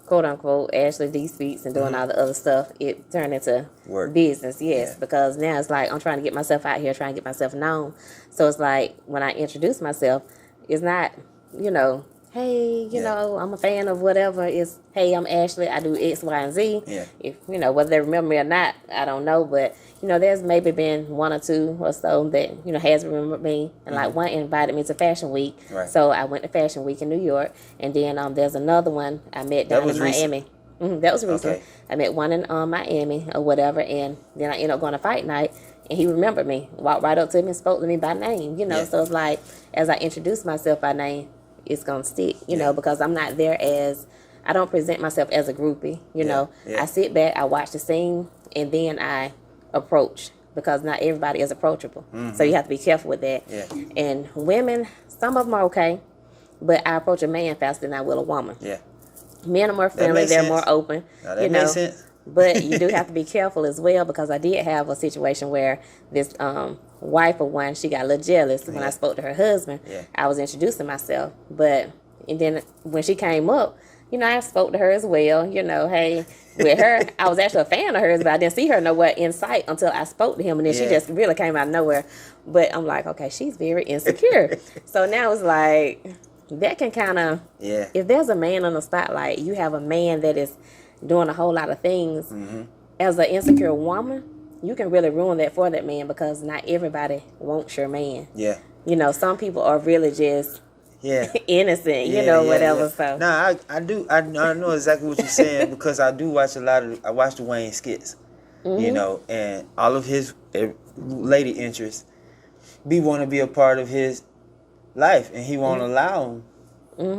quote unquote Ashley D Speaks and doing all the other stuff, it turned into Work. business, yes. Yeah. Because now it's like I'm trying to get myself out here, trying to get myself known. So it's like when I introduce myself, it's not, you know, hey, you Yeah. know, I'm a fan of whatever. It's, hey, I'm Ashley. I do X, Y, and Z. Yeah. If, you know, whether they remember me or not, I don't know. But, you know, there's maybe been one or two or so that, you know, has remembered me. And, like, one invited me to Fashion Week. Right. So I went to Fashion Week in New York. And then there's another one I met That down was in recent. Miami. That was recent. Okay. I met one in Miami or whatever. And then I ended up going to fight night. And he remembered me, walked right up to me and spoke to me by name, you know. Yeah. So it's like, as I introduced myself by name, it's going to stick, you know, because I'm not there as, I don't present myself as a groupie, you know. Yeah. I sit back, I watch the scene, and then I approach, because not everybody is approachable. So you have to be careful with that. Yeah. And women, some of them are okay, but I approach a man faster than I will a woman. Yeah. Men are more friendly, makes they're sense. more open, Now, that you know. makes sense. But you do have to be careful as well, because I did have a situation where this wife of one, she got a little jealous when I spoke to her husband. Yeah. I was introducing myself, and then when she came up, you know, I spoke to her as well. You know, hey, with her, I was actually a fan of hers, but I didn't see her nowhere in sight until I spoke to him, and then she Yeah. just really came out of nowhere. But I'm like, okay, she's very insecure. So now it's like that can kind of, Yeah. if there's a man on the spotlight, you have a man that is doing a whole lot of things. Mm-hmm. As an insecure woman, you can really ruin that for that man, because not everybody wants your man. Yeah. You know, some people are really just Yeah. innocent, Yeah, you know, yeah, whatever. yeah. So Nah, I do. I know exactly what you're saying because I do watch I watch the Wayne skits, Mm-hmm. you know, and all of his lady interests. B want to be a part of his life, and he won't allow them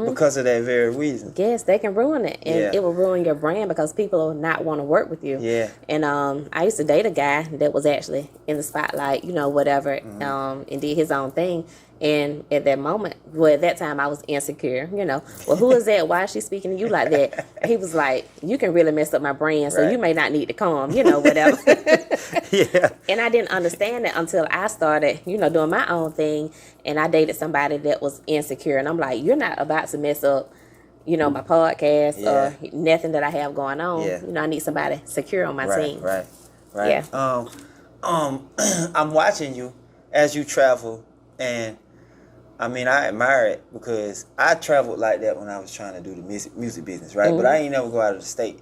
because of that very reason. yes, they can ruin it, and Yeah. it will ruin your brand, because people will not want to work with you. Yeah. And I used to date a guy that was actually in the spotlight, you know, whatever, and did his own thing. And at that moment, well, at that time, I was insecure, you know. Well, who is that? Why is she speaking to you like that? He was like, you can really mess up my brand, so Right. you may not need to come, you know, whatever. Yeah. And I didn't understand that until I started, you know, doing my own thing. And I dated somebody that was insecure. And I'm like, you're not about to mess up, you know, my podcast or nothing that I have going on. Yeah. You know, I need somebody secure on my Right. team. Right. Right. Yeah. I'm watching you as you travel, and I mean, I admire it because I traveled like that when I was trying to do the music business, right? But I ain't never go out of the state.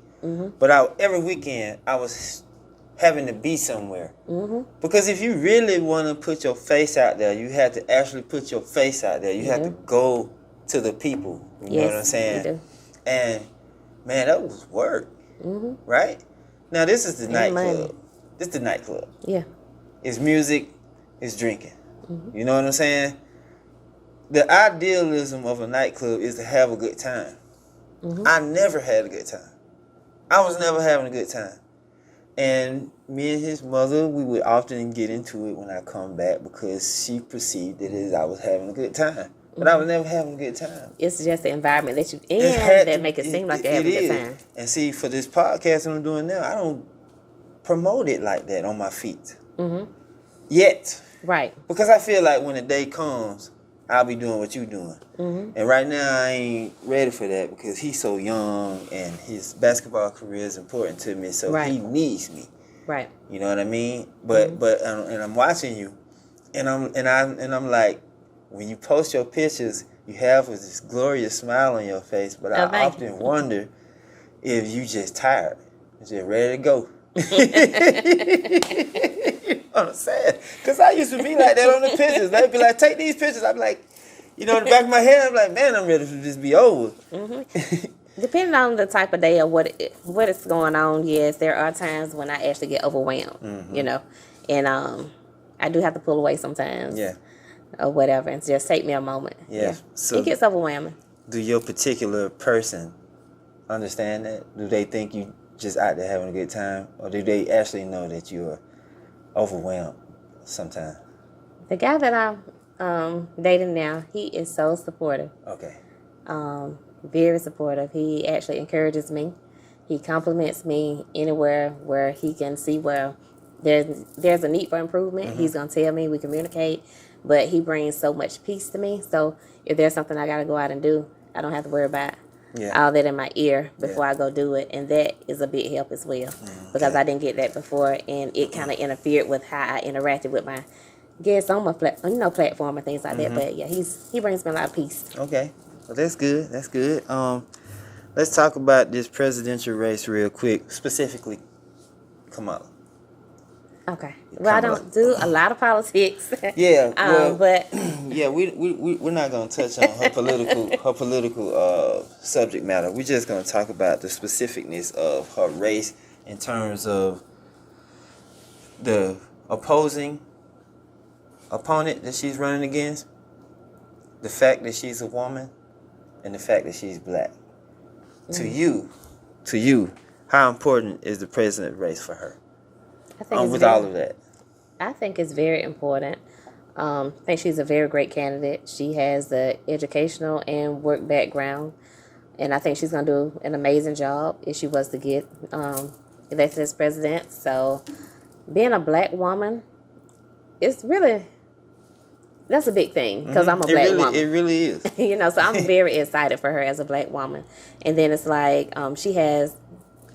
But every weekend, I was having to be somewhere. Because if you really want to put your face out there, you have to actually put your face out there. You have to go to the people. You know what I'm saying? You do. And, man, that was work, right? Now, this is the money. nightclub. This is the nightclub. Yeah. It's music, it's drinking. You know what I'm saying? The idealism of a nightclub is to have a good time. I never had a good time. I was never having a good time. And me and his mother, we would often get into it when I come back because she perceived it as I was having a good time. But I was never having a good time. It's just the environment that you in It had that to- make it seem like you're having a good time. And see, for this podcast that I'm doing now, I don't promote it like that on my feet. Mm-hmm. Yet. Right. Because I feel like when the day comes, I'll be doing what you're doing. Mm-hmm. And right now, I ain't ready for that because he's so young and his basketball career is important to me. So Right. he needs me. Right. You know what I mean? But and I'm watching you, and I'm like, when you post your pictures, you have this glorious smile on your face. But I thank often wonder if you just tired, just ready to go. You know what I'm saying? Because I used to be like that on the pictures. They'd be like, take these pictures. I'd be like, in the back of my head, I'm like, man, I'm ready for this to be over. Depending on the type of day or what is going on, yes, there are times when I actually get overwhelmed, you know, and I do have to pull away sometimes, Yeah. or whatever, and just take me a moment. Yeah. So It gets overwhelming. do your particular person understand that? Do they think you just out there having a good time, or do they actually know that you're overwhelmed sometimes? The guy that I'm dating now, he is so supportive. Okay. Very supportive. He actually encourages me. He compliments me anywhere where he can see where there's a need for improvement. He's gonna tell me, we communicate, but he brings so much peace to me. So if there's something I gotta go out and do, I don't have to worry about all that in my ear before I go do it, and that is a big help as well because I didn't get that before, and it kind of interfered with how I interacted with my guests on my platform and things like that. But yeah, he brings me a lot of peace. Okay. Well, that's good. That's good. Let's talk about this presidential race real quick, specifically Kamala. Okay. Well, I don't do a lot of politics. Yeah. Well, but yeah, we're not gonna touch on her political subject matter. We're just gonna talk about the specificness of her race in terms of the opposing opponent that she's running against, the fact that she's a woman, and the fact that she's black. To you, how important is the president race for her? I think it's With very, all of that. I think it's very important. I think she's a very great candidate. She has the educational and work background, and I think she's going to do an amazing job if she was to get elected as president. So being a black woman, that's a big thing because I'm a black woman. It really is. So I'm very excited for her as a black woman. And then it's like she has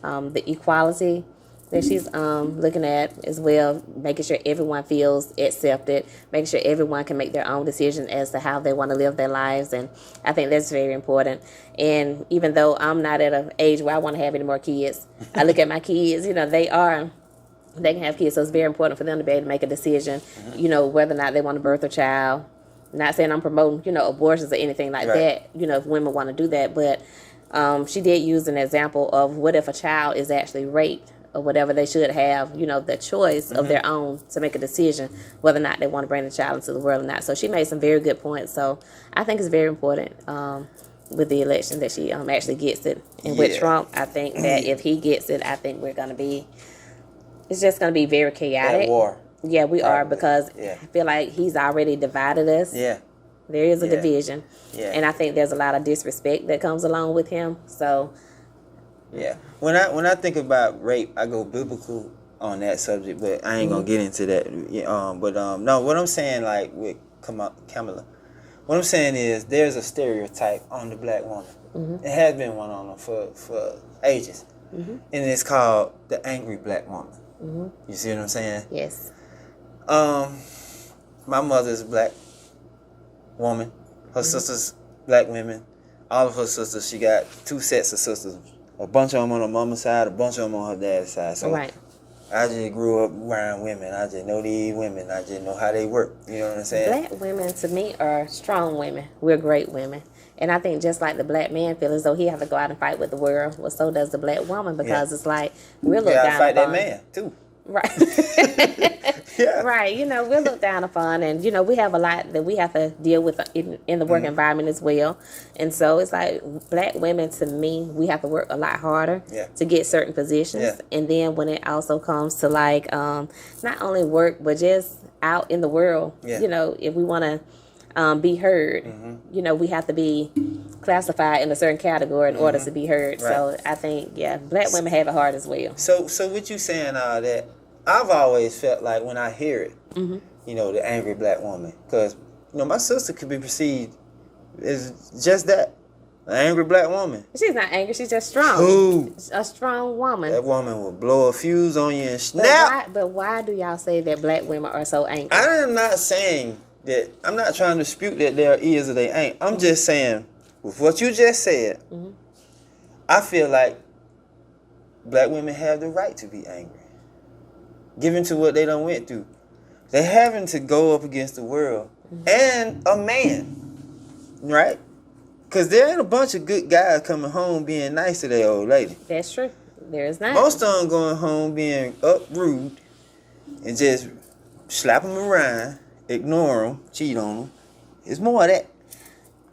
the equality that she's looking at as well, making sure everyone feels accepted, making sure everyone can make their own decision as to how they want to live their lives. And I think that's very important. And even though I'm not at an age where I want to have any more kids, I look at my kids, they can have kids, so it's very important for them to be able to make a decision, whether or not they want to birth a child. Not saying I'm promoting, abortions or anything like that, if women want to do that. But she did use an example of what if a child is actually raped or whatever. They should have, the choice of their own to make a decision whether or not they want to bring the child into the world or not. So she made some very good points. So I think it's very important with the election that she actually gets it. And with Trump, I think that if he gets it, I think it's just going to be very chaotic. At war. Yeah, we Probably. are because I feel like he's already divided us. Yeah. There is a division. Yeah. And I think there's a lot of disrespect that comes along with him. So Yeah. When I think about rape, I go biblical on that subject, but I ain't gonna get into that. No, what I'm saying, like with Kamala, what I'm saying is there's a stereotype on the black woman. It has been one on them for ages, and it's called the angry black woman. You see what I'm saying? yes. My mother's a black woman. Her sisters, black women. All of her sisters, she got 2 sets of sisters. A bunch of them on her mama's side, a bunch of them on her dad's side. So Right. I just grew up around women. I just know these women. I just know how they work. You know what I'm saying? Black women, to me, are strong women. We're great women. And I think just like the black man feels as though he has to go out and fight with the world, well, so does the black woman because it's like we're You looked gotta down fight that upon. man, too. Right. Yeah. Right. You know, we're looked down upon, and, you know, we have a lot that we have to deal with in the work environment as well. And so it's like black women, to me, we have to work a lot harder Yeah. to get certain positions. Yeah. And then when it also comes to like not only work, but just out in the world, Yeah. you know, if we want to be heard, you know, we have to be classified in a certain category in order to be heard. Right. So I think, yeah, black women have it hard as well. So what you saying all that? I've always felt like when I hear it, you know, the angry black woman, because you know my sister could be perceived as just that, an angry black woman. She's not angry. She's just strong. Who? A strong woman. That woman will blow a fuse on you and snap. But why do y'all say that black women are so angry? I am not saying that. I'm not trying to dispute that there is or they ain't. I'm just saying with what you just said. I feel like black women have the right to be angry, given to what they done went through. They having to go up against the world and a man, right? Because there ain't a bunch of good guys coming home being nice to their old lady. That's true. There is not. Most of them going home being up rude and just slap them around, ignore them, cheat on them. It's more of that.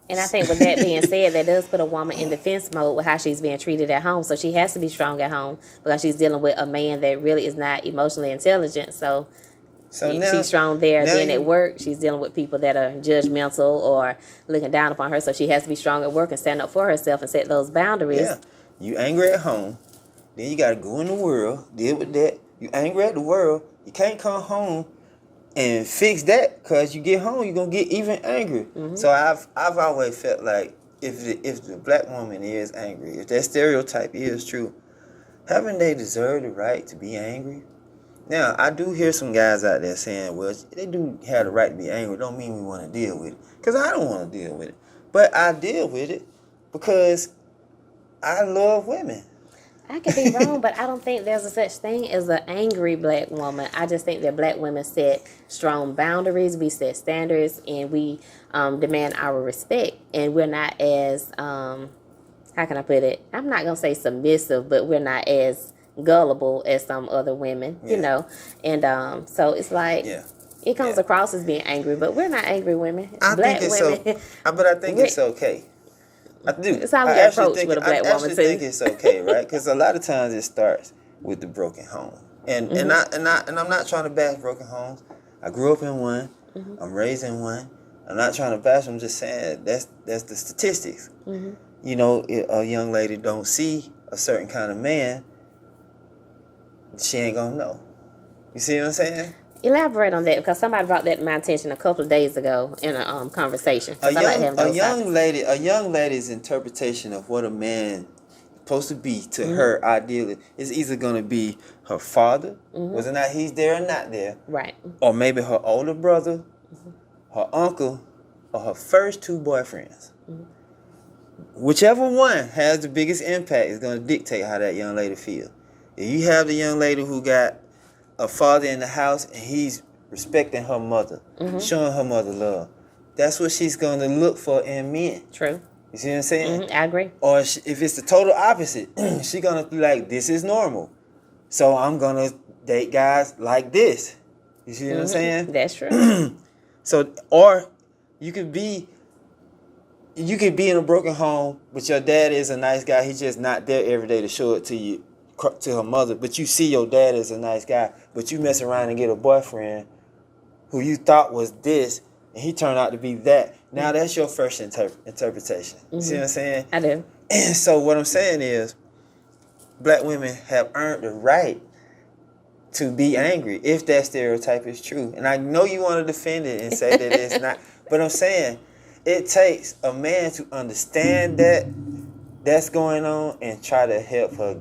And I think with that being said, that does put a woman in defense mode with how she's being treated at home. So she has to be strong at home because she's dealing with a man that really is not emotionally intelligent. So now, she's strong there. now Then you- at work, she's dealing with people that are judgmental or looking down upon her. So she has to be strong at work and stand up for herself and set those boundaries. Yeah. You angry at home. Then you got to go in the world, deal with that. You angry at the world. You can't come home and fix that, because you get home, you're going to get even angry. So I've always felt like if the black woman is angry, if that stereotype is true, haven't they deserved the right to be angry? Now, I do hear some guys out there saying, well, they do have the right to be angry. Don't mean we want to deal with it. Because I don't want to deal with it. But I deal with it because I love women. I could be wrong, but I don't think there's a such thing as an angry black woman. I just think that black women set strong boundaries, we set standards, and we demand our respect. And we're not as, how can I put it? I'm not going to say submissive, but we're not as gullible as some other women, you know. And so it's like, it comes across as being angry, but we're not angry women. I Black think it's women, but I think it's okay. I do. It's how we I actually approach think, with a black I woman, actually too. think it's okay, right? Because a lot of times it starts with the broken home, and I'm not trying to bash broken homes. I grew up in one. I'm raised in one. I'm not trying to bash. I'm just saying that's the statistics. You know, if a young lady don't see a certain kind of man, she ain't gonna know. You see what I'm saying? elaborate on that, because somebody brought that to my attention a couple of days ago in a conversation. 'Cause I like having those topics. A young lady's interpretation of what a man supposed to be to her ideally is either gonna be her father, whether or not he's there or not there, Right. or maybe her older brother, her uncle, or her first two boyfriends. Whichever one has the biggest impact is gonna dictate how that young lady feels. If you have the young lady who got a father in the house and he's respecting her mother, showing her mother love, that's what she's gonna look for in men. True. You see what I'm saying? I agree. Or if it's the total opposite, she's gonna be like, this is normal, so I'm gonna date guys like this. You see what I'm saying? That's true. So, or you could be in a broken home, but your dad is a nice guy. He's just not there every day to show it to you, to her mother. But you see your dad is a nice guy, but you mess around and get a boyfriend who you thought was this, and he turned out to be that. Now that's your first interpretation. You see what I'm saying? I do. And so what I'm saying is, black women have earned the right to be angry if that stereotype is true. And I know you want to defend it and say that it's not, but I'm saying it takes a man to understand that that's going on and try to help her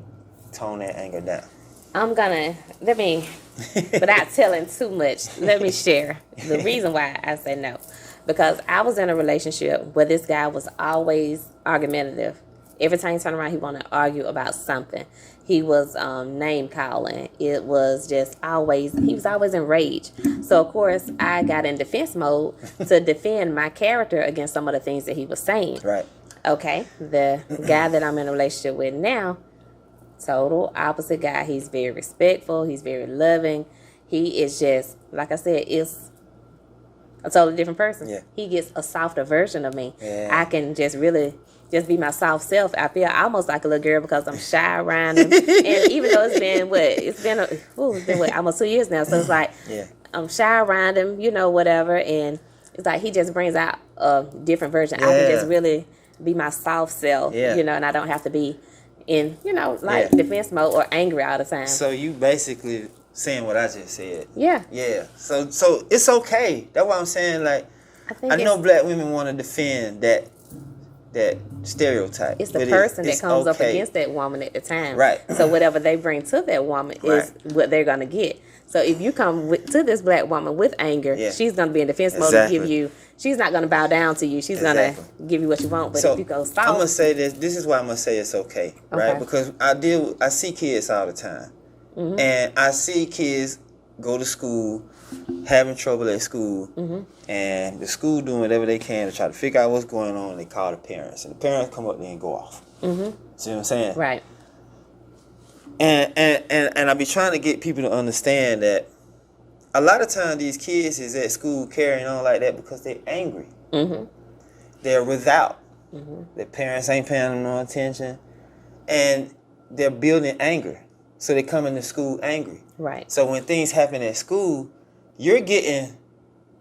tone that anger down. Without telling too much, let me share the reason why I say no. Because I was in a relationship where this guy was always argumentative. Every time he turned around, he wanted to argue about something. He was name calling. It was just he was always enraged. So, of course, I got in defense mode to defend my character against some of the things that he was saying. Right. Okay, the guy that I'm in a relationship with now, total opposite guy. He's very respectful. He's very loving. He is just, like I said, it's a totally different person. Yeah. He gets a softer version of me. Yeah. I can just really just be my soft self. I feel almost like a little girl because I'm shy around him. And even though it's been almost 2 years now. So it's like, Yeah. I'm shy around him, whatever. And it's like he just brings out a different version. I can just really be my soft self, and I don't have to be in, defense mode or angry all the time. So you basically saying what I just said. Yeah. Yeah. So it's okay. That's why I'm saying, like, I know black women want to defend that stereotype. It's the person that comes up against that woman at the time. Right. So whatever they bring to that woman is what they're going to get. So if you come to this black woman with anger, she's going to be in defense mode to give you, she's not going to bow down to you. She's going to give you what you want. But if you go soft. I'm going to say this is why I'm going to say it's okay, right? Because I see kids all the time. Mm-hmm. And I see kids go to school, having trouble at school, and the school doing whatever they can to try to figure out what's going on. They call the parents, and the parents come up there and go off. Mm-hmm. See what I'm saying? Right. And I be trying to get people to understand that a lot of times these kids is at school carrying on like that because they're angry. Mm-hmm. They're without. Mm-hmm. Their parents ain't paying them no attention, and they're building anger. So they come into school angry. Right. So when things happen at school, you're getting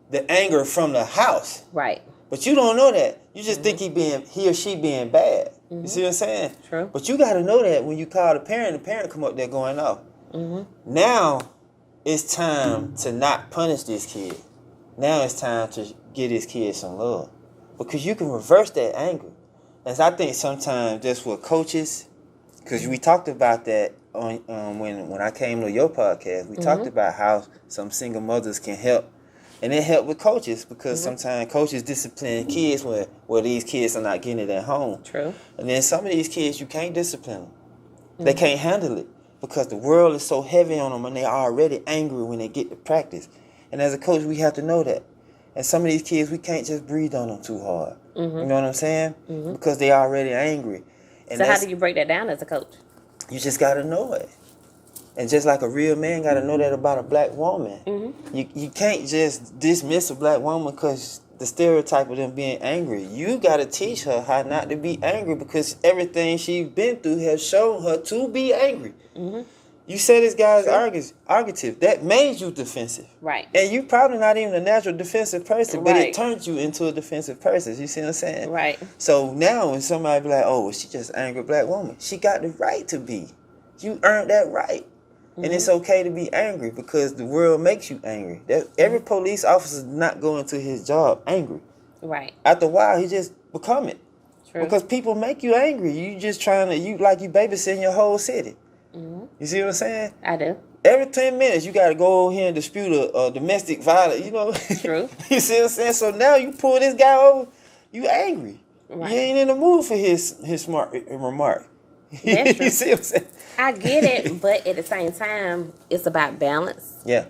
the anger from the house. Right. But you don't know that. You just think he or she being bad. Mm-hmm. You see what I'm saying? True. But you got to know that when you call the parent come up there going off. Mm-hmm. Now it's time to not punish this kid. Now it's time to give this kid some love. Because you can reverse that anger. And I think sometimes just with coaches, because we talked about that on when I came to your podcast, we talked about how some single mothers can help. And it helped with coaches because sometimes coaches discipline kids where these kids are not getting it at home. True. And then some of these kids, you can't discipline them. They can't handle it because the world is so heavy on them and they're already angry when they get to practice. And as a coach, we have to know that. And some of these kids, we can't just breathe on them too hard. Mm-hmm. You know what I'm saying? Mm-hmm. Because they're already angry. And so how do you break that down as a coach? You just got to know it. And just like a real man got to know that about a black woman. Mm-hmm. You can't just dismiss a black woman because the stereotype of them being angry. You got to teach her how not to be angry because everything she's been through has shown her to be angry. Mm-hmm. You say this guy's argumentative. That made you defensive. Right. And you probably not even a natural defensive person, but it turned you into a defensive person. You see what I'm saying? Right. So now when somebody be like, oh, well, she just an angry black woman, she got the right to be. You earned that right. And it's okay to be angry because the world makes you angry. Every police officer is not going to his job angry. Right. After a while, he just become it. True. Because people make you angry. You just trying to, you babysitting your whole city. Mm-hmm. You see what I'm saying? I do. Every 10 minutes, you got to go over here and dispute a domestic violence, True. You see what I'm saying? So now you pull this guy over, you angry. Right. You ain't in the mood for his smart remark. That's true. You see what I'm saying? I get it, but at the same time, it's about balance. Yeah.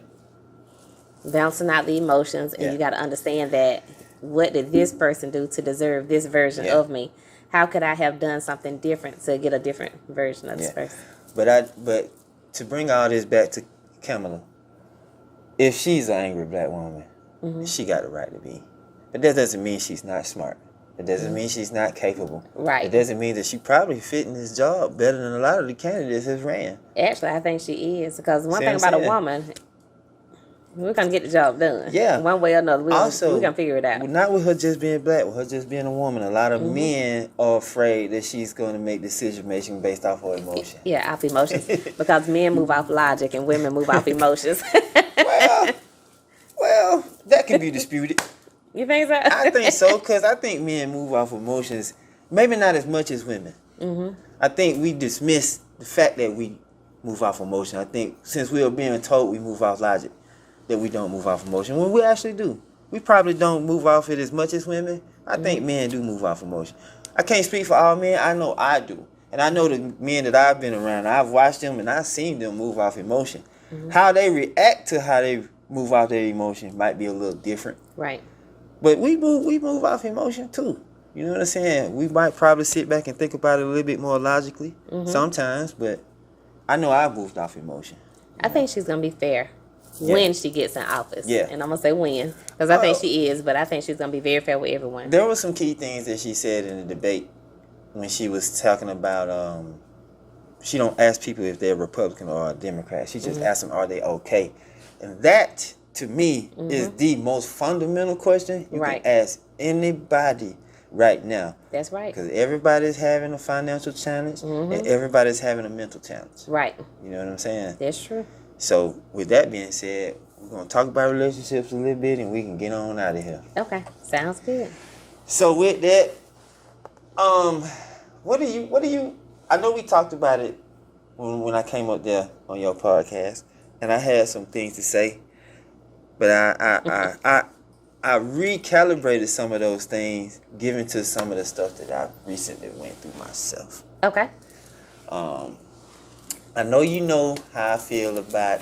Balancing out the emotions, and you got to understand that what did this person do to deserve this version of me? How could I have done something different to get a different version of this person? But to bring all this back to Kamala, if she's an angry black woman, she got the right to be. But that doesn't mean she's not smart. It doesn't mean she's not capable. Right. It doesn't mean that she probably fit in this job better than a lot of the candidates has ran. Actually, I think she is. Because one thing about a woman, we're going to get the job done. Yeah. One way or another. We're going to figure it out. Not with her just being black, with her just being a woman. A lot of men are afraid that she's going to make decision-making based off her emotion. Yeah, off emotions. Because men move off logic and women move off emotions. well, that can be disputed. You think so? I think so, because I think men move off emotions, maybe not as much as women. Mm-hmm. I think we dismiss the fact that we move off emotion. I think since we are being told we move off logic, that we don't move off emotion, when we actually do. We probably don't move off it as much as women. I think men do move off emotion. I can't speak for all men. I know I do. And I know the men that I've been around, I've watched them and I've seen them move off emotion. Mm-hmm. How they react to how they move off their emotion might be a little different. Right. But we move off emotion too. You know what I'm saying? We might probably sit back and think about it a little bit more logically sometimes, but I know I moved off emotion. I think she's gonna be fair when she gets in office. Yeah. And I'm gonna say when, because I think she is, but I think she's gonna be very fair with everyone. There were some key things that she said in the debate when she was talking about. She don't ask people if they're Republican or a Democrat. She just asks them, are they okay? And that, to me, is the most fundamental question you can ask anybody right now. That's right. Because everybody's having a financial challenge and everybody's having a mental challenge. Right. You know what I'm saying? That's true. So, with that being said, we're going to talk about relationships a little bit and we can get on out of here. Okay. Sounds good. So, with that, what do you, I know we talked about it when I came up there on your podcast, and I had some things to say, but I recalibrated some of those things given to some of the stuff that I recently went through myself. Okay. I know you know how I feel about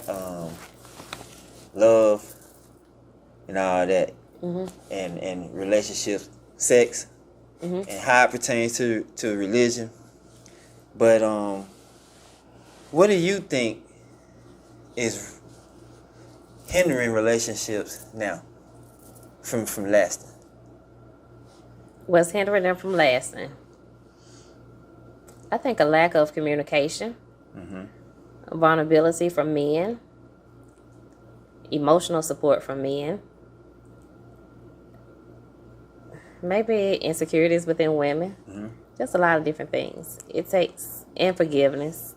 love and all that, and relationships, sex, and how it pertains to religion. But what do you think is hindering relationships now from lasting? What's hindering them from lasting? I think a lack of communication, vulnerability from men, emotional support from men, maybe insecurities within women. Just a lot of different things. It takes, and forgiveness.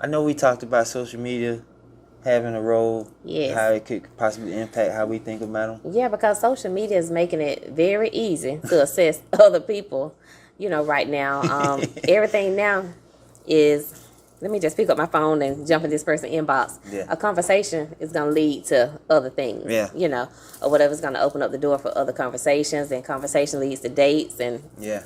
I know we talked about social media having a role, Yes. how it could possibly impact how we think about them. Yeah, because social media is making it very easy to assess other people, right now. Everything now is, let me just pick up my phone and jump in this person's inbox. Yeah. A conversation is going to lead to other things, Yeah. Or whatever's going to open up the door for other conversations, and conversation leads to dates. And Yeah.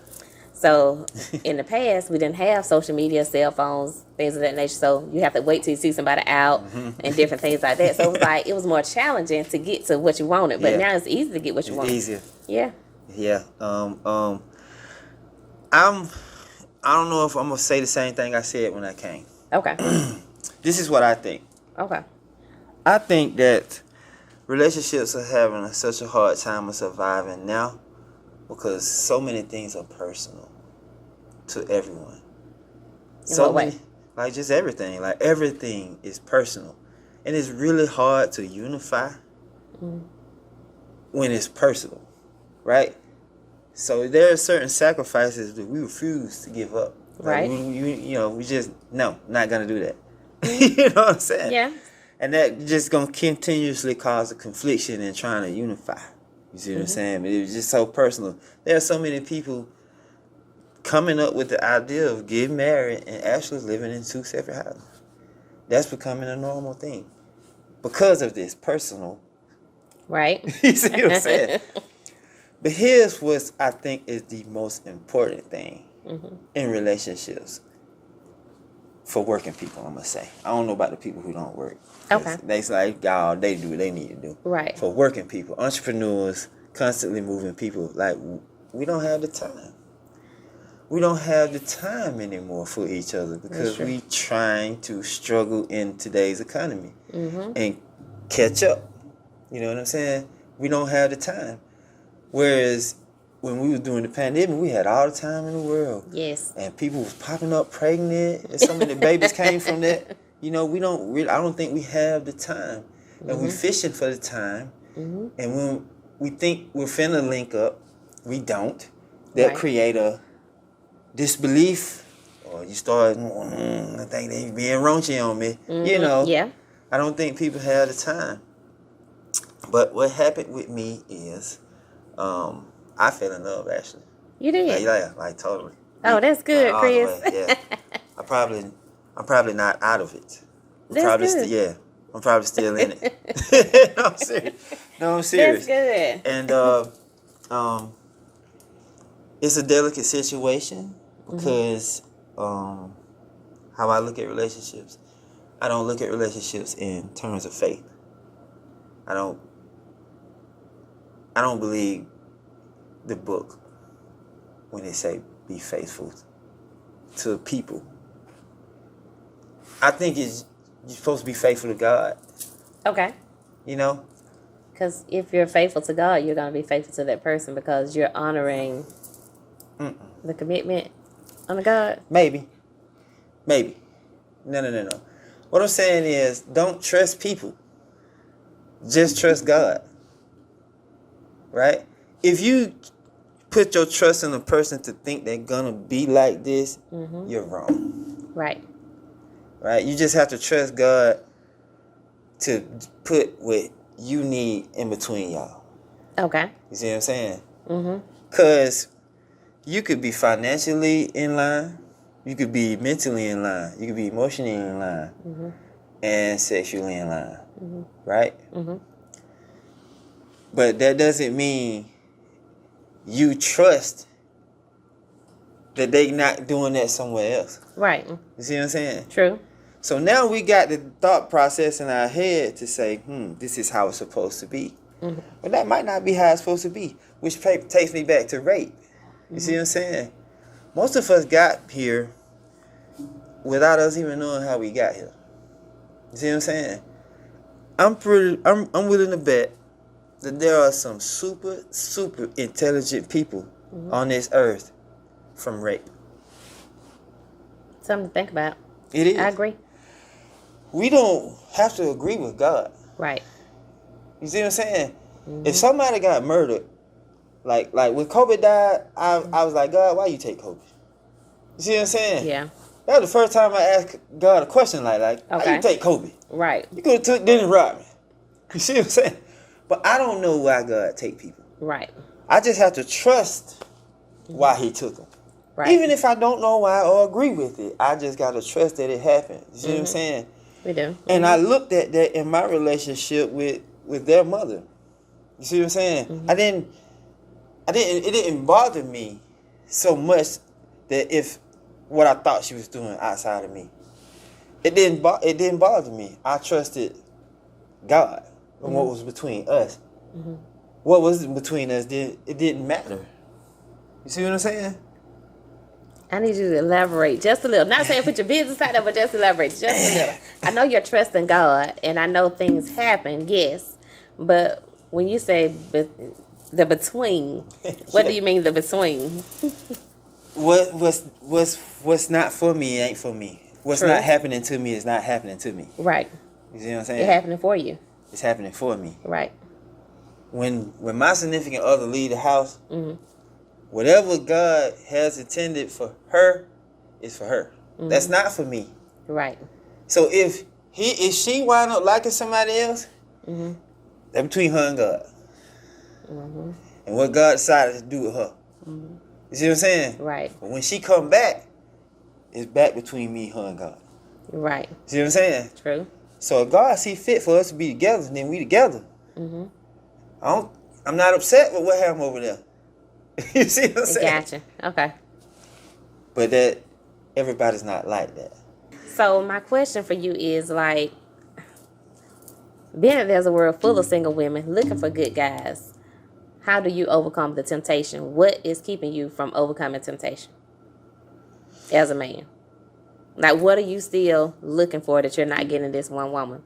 so in the past, we didn't have social media, cell phones, things of that nature. So you have to wait till you see somebody out and different things like that. So it was like, it was more challenging to get to what you wanted. But now it's easy to get what you want. Easier. Yeah. Yeah. I don't know if I'm gonna say the same thing I said when I came. Okay. This is what I think. Okay. I think that relationships are having such a hard time of surviving now because so many things are personal to everyone. What way? Like just everything. Like everything is personal. And it's really hard to unify when it's personal. Right? So there are certain sacrifices that we refuse to give up. Like Right. we just, no, not going to do that. You know what I'm saying? Yeah. And that just going to continuously cause a confliction in trying to unify. You see what I'm saying? But it was just so personal. There are so many people coming up with the idea of getting married and actually living in two separate houses. That's becoming a normal thing because of this personal. Right. You see what I'm saying? But here's what I think is the most important thing in relationships for working people, I'm going to say. I don't know about the people who don't work. Okay. They like, y'all, they do what they need to do. Right. For working people, entrepreneurs, constantly moving people, like, we don't have the time. We don't have the time anymore for each other because we trying to struggle in today's economy and catch up. You know what I'm saying? We don't have the time. Whereas when we were doing the pandemic, we had all the time in the world. Yes. And people was popping up pregnant, and so many babies came from that. You know, I don't think we have the time. And we're fishing for the time. And when we think we're finna link up, we don't. That create a disbelief, or you start, I think they being raunchy on me. You know, I don't think people have the time. But what happened with me is, I fell in love actually. You did? Like totally. Oh, that's good, all the Chris. way, yeah. I'm probably not out of it. That's good. I'm probably still in it. No, I'm serious. I'm serious. That's good. And it's a delicate situation because how I look at relationships, I don't look at relationships in terms of faith. I don't believe the book when they say be faithful to people. I think you're supposed to be faithful to God. Okay. You know. Because if you're faithful to God, you're going to be faithful to that person because you're honoring the commitment under God. Maybe. No. What I'm saying is, don't trust people. Just trust God. Right? If you put your trust in a person to think they're gonna be like this, you're wrong. Right. Right? You just have to trust God to put what you need in between y'all. Okay. You see what I'm saying? Mm-hmm. Because you could be financially in line, you could be mentally in line, you could be emotionally in line, and sexually in line. Right? But that doesn't mean you trust that they not doing that somewhere else. Right. You see what I'm saying? True. So now we got the thought process in our head to say, this is how it's supposed to be. But that might not be how it's supposed to be, which takes me back to rape. You see what I'm saying? Most of us got here without us even knowing how we got here. You see what I'm saying? I'm willing to bet that there are some super intelligent people on this earth from rape. Something to think about. It is. I agree. We don't have to agree with God. Right. You see what I'm saying? If somebody got murdered, like when Kobe died, I was like, God, why you take Kobe? You see what I'm saying? Yeah. That was the first time I asked God a question like why you take Kobe? Right. You could have took Dennis Rodman. You see what I'm saying? But I don't know why God take people. Right. I just have to trust why he took them. Right. Even if I don't know why or agree with it, I just got to trust that it happened. You see what I'm saying? We do. And I looked at that in my relationship with their mother. You see what I'm saying? It didn't bother me so much that if what I thought she was doing outside of me. It didn't bother me. I trusted God and what was between us. What was between us, it didn't matter. You see what I'm saying? I need you to elaborate just a little. Not saying put your business out there, but just elaborate just a little. I know you're trusting God, and I know things happen, yes. But when you say the between, what do you mean the between? What's not for me ain't for me. What's not happening to me is not happening to me. Right. You see what I'm saying? It's happening for you. It's happening for me. Right. When my significant other leave the house, whatever God has intended for her is for her. That's not for me. Right. So if she wind up liking somebody else, that's between her and God. And what God decided to do with her. You see what I'm saying? Right. But when she come back, it's back between me, her, and God. Right. See what I'm saying? True. So if God see fit for us to be together, then we together. I'm not upset with what happened over there. You see what I'm saying? Gotcha. Okay. But that everybody's not like that. So my question for you is like, being that there's a world full of single women looking for good guys, how do you overcome the temptation? What is keeping you from overcoming temptation as a man? Like, what are you still looking for that you're not getting this one woman?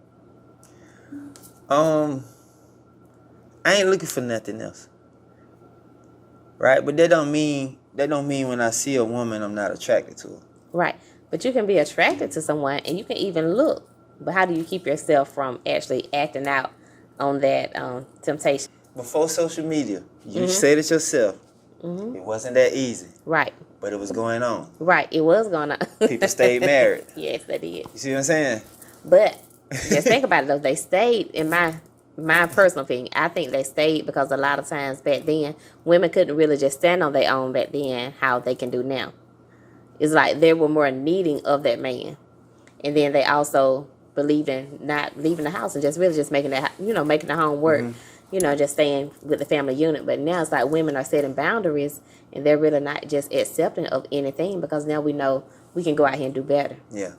I ain't looking for nothing else. Right? But that don't mean when I see a woman I'm not attracted to her. Right. But you can be attracted to someone and you can even look. But how do you keep yourself from actually acting out on that temptation? Before social media, you said it yourself. It wasn't that easy. Right. But it was going on. Right. It was going on. People stayed married. Yes, they did. You see what I'm saying? But just think about it though. They stayed, in my personal opinion, I think they stayed because a lot of times back then, women couldn't really just stand on their own back then how they can do now. It's like they were more needing of that man. And then they also believed in not leaving the house and just really just making that, making the home work. Just staying with the family unit. But now it's like women are setting boundaries and they're really not just accepting of anything because now we know we can go out here and do better. Yeah.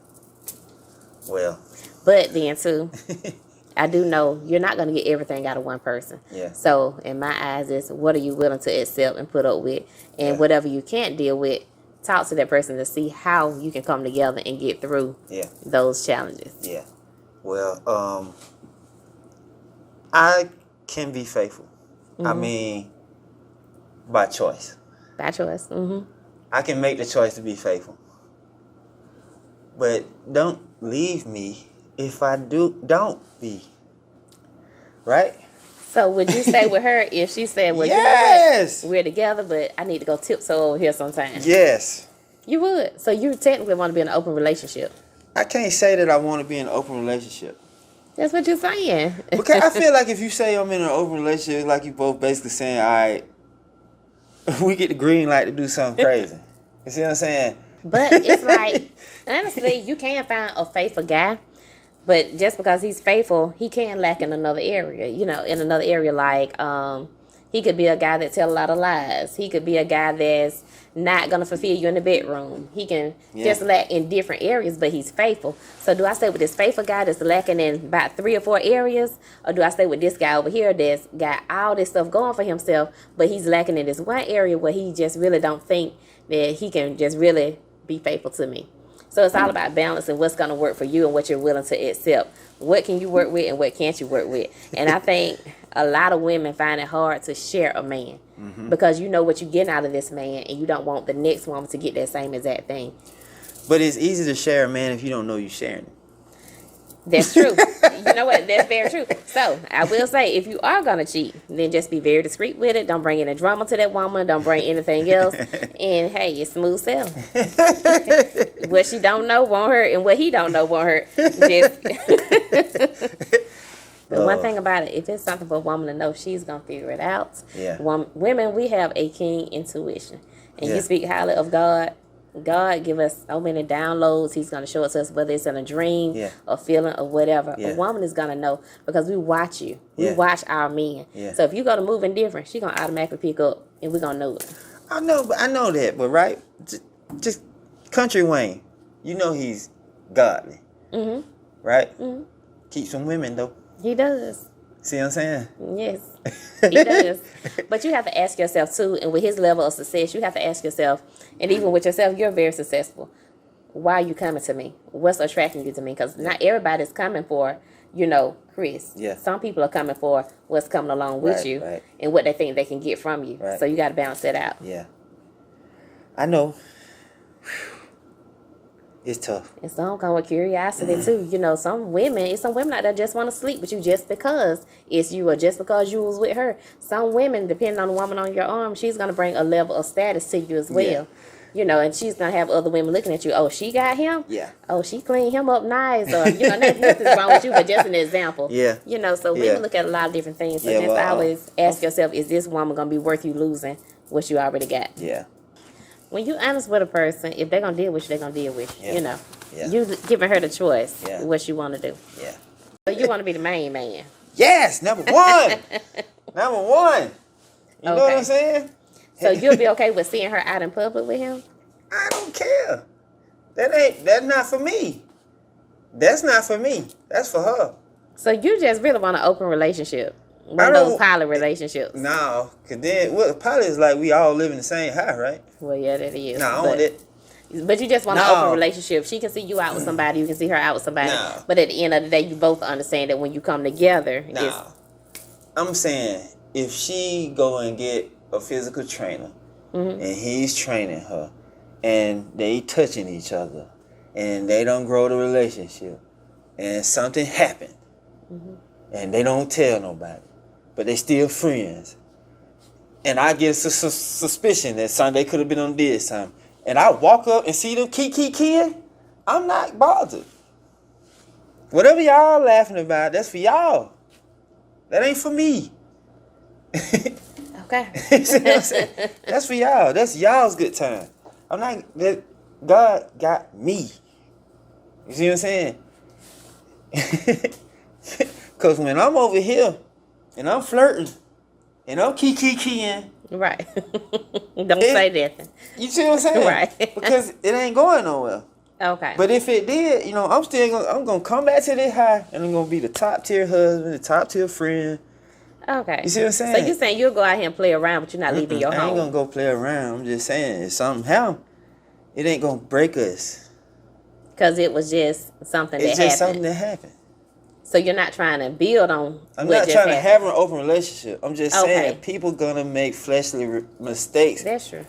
Well. But then too, I do know you're not going to get everything out of one person. Yeah. So in my eyes, it's what are you willing to accept and put up with? And whatever you can't deal with, talk to that person to see how you can come together and get through Yeah. those challenges. Yeah. Well, I can be faithful. I mean, by choice. By choice. I can make the choice to be faithful. But don't leave me if I don't be. Right? So would you stay with her if she said, well, yes! you know what? We're together, but I need to go tiptoe over here sometime? Yes. You would. So you technically want to be in an open relationship. I can't say that I want to be in an open relationship. That's what you're saying. Because I feel like if you say I'm in an open relationship, it's like you both basically saying, all right, we get the green light to do something crazy. You see what I'm saying? But it's like, honestly, you can find a faithful guy, but just because he's faithful, he can lack in another area. You know, in another area, like he could be a guy that tell a lot of lies. He could be a guy that's not gonna fulfill you in the bedroom. He can just lack in different areas, but he's faithful. So do I stay with this faithful guy that's lacking in about 3 or 4 areas, or do I stay with this guy over here that's got all this stuff going for himself, but he's lacking in this one area where he just really don't think that he can just really be faithful to me? So it's all about balance and what's going to work for you and what you're willing to accept. What can you work with and what can't you work with? And I think a lot of women find it hard to share a man because you know what you're getting out of this man and you don't want the next woman to get that same exact thing. But it's easy to share a man if you don't know you're sharing it. That's true. You know what? That's very true. So I will say, if you are going to cheat, then just be very discreet with it. Don't bring any drama to that woman. Don't bring anything else. And hey, it's smooth sailing. What she don't know won't hurt, and what he don't know won't hurt. Just But one thing about it, if it's something for a woman to know, she's going to figure it out. Yeah. Women, we have a keen intuition. And Yeah. you speak highly of God. God give us so many downloads. He's going to show it to us, whether it's in a dream, Yeah. a feeling, or whatever. Yeah. A woman is going to know because we watch you. We Yeah. watch our men. Yeah. So if you're going to move in different, she's going to automatically pick up, and we're going to know it. I know that, but right? Just Country Wayne, you know he's godly. Mm-hmm. Right? Mm-hmm. Keep some women, though. He does. See what I'm saying? Yes, he does. But you have to ask yourself, too, and with his level of success, you have to ask yourself, and even with yourself, you're very successful. Why are you coming to me? What's attracting you to me? Because not everybody's coming for, Chris. Yeah. Some people are coming for what's coming along with Right, you right. and what they think they can get from you. Right. So you got to balance that out. Yeah. I know. It's tough. And some come with curiosity too. Some women out there just want to sleep with you just because it's you or just because you was with her. Some women, depending on the woman on your arm, she's gonna bring a level of status to you as well. And she's gonna have other women looking at you. Oh, she got him. Yeah. Oh, she cleaned him up nice. Or nothing's wrong with you, but just an example. Yeah. So Yeah. women look at a lot of different things. So Yeah, just well, always ask yourself: is this woman gonna be worth you losing what you already got? Yeah. When you honest with a person, if they're gonna deal with you, they're gonna deal with you. Yeah. Yeah. You giving her the choice Yeah. what you want to do. Yeah. So you want to be the main man. Yes, number one. Number one. You know what Okay. I'm saying? So you'll be okay with seeing her out in public with him? I don't care. That's not for me. That's not for me. That's for her. So you just really want an open relationship. One I of those don't- poly relationships. No, cause then probably is like we all live in the same house, right? Well, yeah, that is. No, I but, want it. but you just want an No. open relationship. She can see you out with somebody. You can see her out with somebody. No. But at the end of the day, you both understand that when you come together, it's No. I'm saying if she go and get a physical trainer and he's training her and they touching each other and they don't grow the relationship and something happened and they don't tell nobody, but they still friends. And I get a suspicion that something they could have been on this time. And I walk up and see them keying, I'm not bothered. Whatever y'all laughing about, that's for y'all. That ain't for me. okay. You see what I'm saying? That's for y'all. That's y'all's good time. I'm not, God got me. You see what I'm saying? Because when I'm over here and I'm flirting and I'm keying, Right. Don't say nothing. you see what I'm saying? Right. Because it ain't going nowhere. Okay. But if it did, I'm gonna come back to this high and I'm gonna be the top tier husband, the top tier friend. Okay. You see what I'm saying? So you're saying you'll go out here and play around, but you're not leaving your I ain't home. gonna go play around. I'm just saying if something happen, it ain't gonna break us. Because it was just something It's that just happened. something that happened. So you're not trying to build on I'm what not just trying to happened. have an open relationship. I'm just saying Okay. people gonna make fleshly mistakes That's true.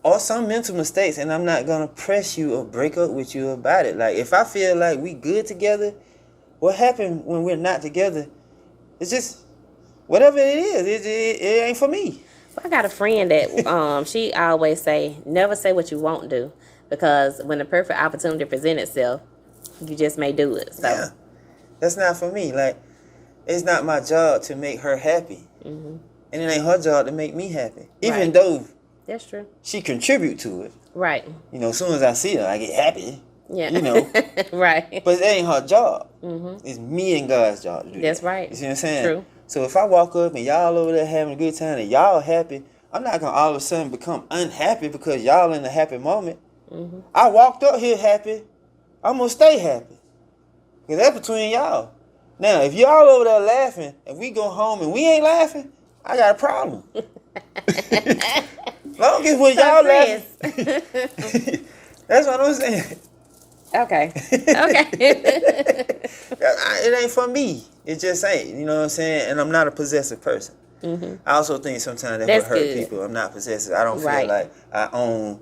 or some mental mistakes, and I'm not gonna press you or break up with you about it. Like if I feel like we good together, what happened when we're not together? It's just whatever it is. It ain't for me. I got a friend that she always say, never say what you won't do, because when the perfect opportunity presents itself, you just may do it. So Yeah, that's not for me. Like it's not my job to make her happy, and it ain't her job to make me happy. Even Right. though that's true. she contribute to it. Right. You know, as soon as I see her, I get happy. Yeah. You know. right. But it ain't her job. It's me and God's job to do That's that. right. You see what I'm saying? True. So if I walk up and y'all over there having a good time and y'all happy, I'm not gonna all of a sudden become unhappy because y'all in a happy moment. I walked up here happy. I'm gonna stay happy. Cause that's between y'all. Now, if y'all over there laughing and we go home and we ain't laughing, I got a problem. Long as when y'all laughing, that's what I'm saying. Okay. Okay. It ain't for me. It just ain't. You know what I'm saying? And I'm not a possessive person. I also think sometimes that That's hurt good. people. I'm not possessive. I don't feel Right. like I own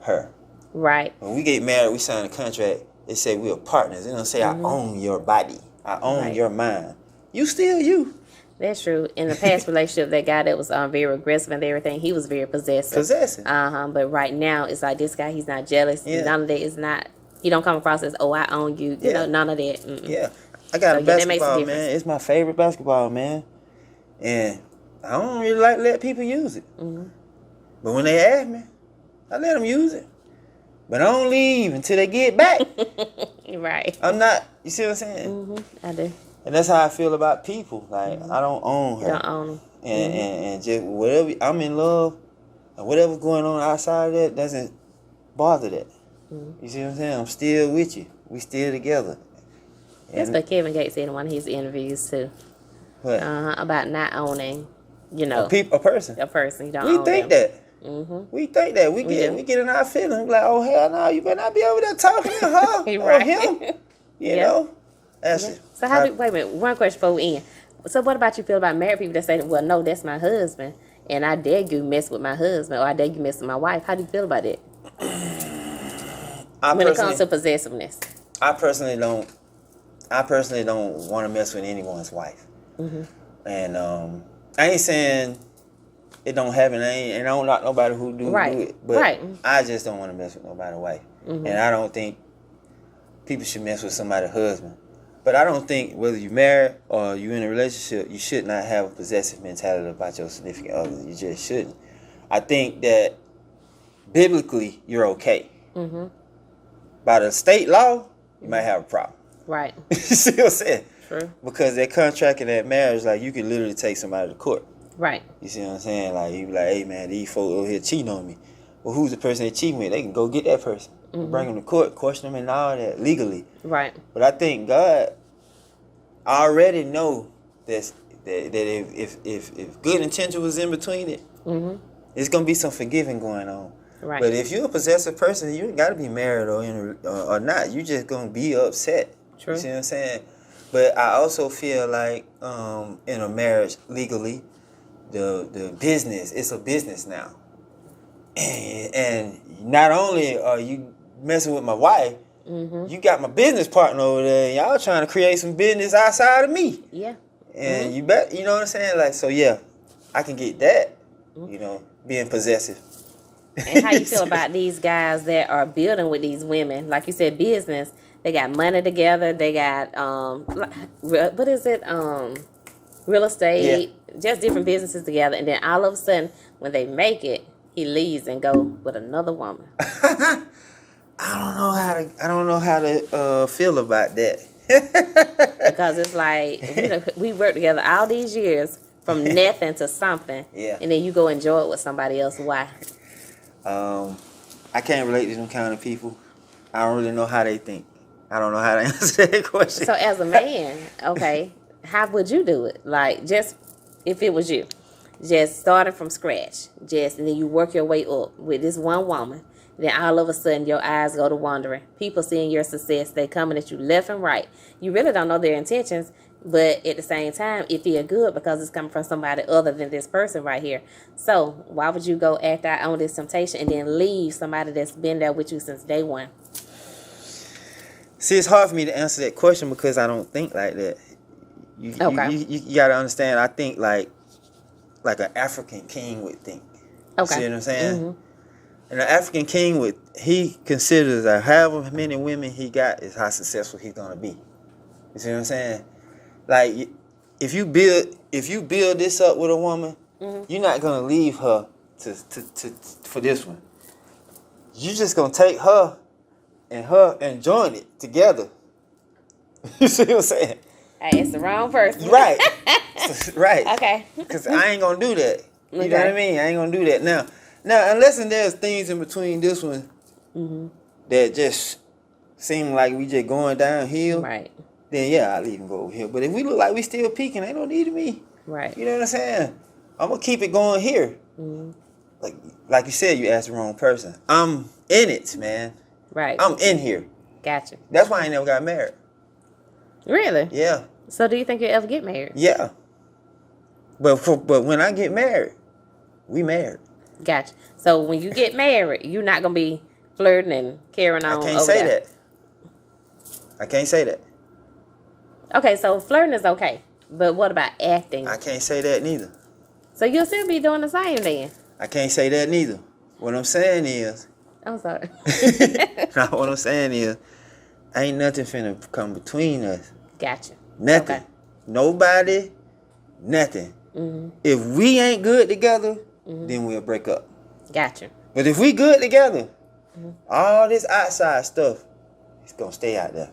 her. right. When we get married, we sign a contract. It say we're partners. It don't say I own your body. I own Right. your mind. You still you. That's true. In the past relationship, that guy that was very aggressive and everything, he was very possessive. Possessive. But right now, it's like this guy, he's not jealous. Yeah. None of that is not. He don't come across as, oh, I own you. You Yeah. know, none of that. Mm-mm. Yeah. I got So, a yeah, that makes a basketball, difference. man. It's my favorite basketball, man. And I don't really like let people use it. But when they ask me, I let them use it. But I don't leave until they get back. Right. I'm not, you see what I'm saying? I do. And that's how I feel about people. Like, I don't own her. You don't own him. And just whatever, I'm in love, and whatever's going on outside of that doesn't bother that. You see what I'm saying? I'm still with you. We still together. That's what Kevin Gates said in one of his interviews, too. What? About not owning, you know, A person. a person. You don't We own think them. that. We think that. We get in our feelings. Like, oh, hell no, you better not be over there talking to her or Right. him. You Yeah. know? That's it. So how do, wait a minute, one question before we end. So what about you feel about married people that say, well, no, that's my husband, and I dare you mess with my husband, or I dare you mess with my wife? How do you feel about it when it comes to possessiveness? I personally don't want to mess with anyone's wife. And I ain't saying it don't happen. And I don't knock nobody who do it. But I just don't want to mess with nobody's wife. And I don't think people should mess with somebody's husband. But I don't think whether you're married or you're in a relationship, you should not have a possessive mentality about your significant other. You just shouldn't. I think that biblically you're okay. By the state law, you might have a problem. Right. You see what I'm saying? True. Because that contract and that marriage, like, you can literally take somebody to court. Right. You see what I'm saying? Like, you be like, hey, man, these folks over here cheating on me. Well, who's the person they cheating with? They can go get that person. Bring them to court, question them and all that legally. Right. But I think God already know that if good intention was in between it, it's going to be some forgiving going on. Right. But if you're a possessive person, you ain't got to be married or not. You just going to be upset. True. You see what I'm saying? But I also feel like in a marriage legally, the business, it's a business now. And not only are you messing with my wife, you got my business partner over there, and y'all trying to create some business outside of me. Yeah. And you bet, you know what I'm saying? Like, so yeah, I can get that, you know, being possessive. And how you feel about these guys that are building with these women? Like you said, business. They got money together. They got what is it? Real estate. Just different businesses together. And then all of a sudden, when they make it, he leaves and go with another woman. I don't know how to feel about that. Because it's like we worked together all these years from nothing to something. Yeah. And then you go enjoy it with somebody else. Why? I can't relate to them kind of people. I don't really know how they think. I don't know how to answer that question. So as a man, okay, how would you do it? Like, just if it was you, just starting from scratch, and then you work your way up with this one woman, then all of a sudden your eyes go to wandering. People seeing your success, they coming at you left and right. You really don't know their intentions, but at the same time, it feel good because it's coming from somebody other than this person right here. So why would you go act out on this temptation and then leave somebody that's been there with you since day one? See, it's hard for me to answer that question because I don't think like that. You gotta understand. I think like an African king would think. Okay. See what I'm saying? And an African king he considers that however many women he got is how successful he's gonna be. You see what I'm saying? Like if you build this up with a woman, you're not gonna leave her for this one. You're just gonna take her and join it together. You see what I'm saying? Hey, it's the wrong person. Right. Right. Okay. Because I ain't gonna do that. You know what I mean? I ain't gonna do that. Now unless there's things in between this one that just seem like we just going downhill, right? Then yeah, I'll even go over here. But if we look like we still peaking, ain't no need of me. Right. You know what I'm saying? I'm gonna keep it going here. Like you said, you asked the wrong person. I'm in it, man. Right. I'm in here. Gotcha. That's why I ain't never got married. Really? Yeah. So do you think you'll ever get married? Yeah. But when I get married, we married. Gotcha. So when you get married, you're not gonna be flirting and carrying on. I can't say that. I can't say that. Okay, so flirting is okay, but what about acting? I can't say that neither. So you'll still be doing the same then? I can't say that neither. What I'm saying is, I'm sorry. no, what I'm saying is, ain't nothing finna come between us. Gotcha. Nothing. Okay. Nobody. Nothing. If we ain't good together, then we'll break up. Gotcha. But if we good together, all this outside stuff, it's gonna stay out there.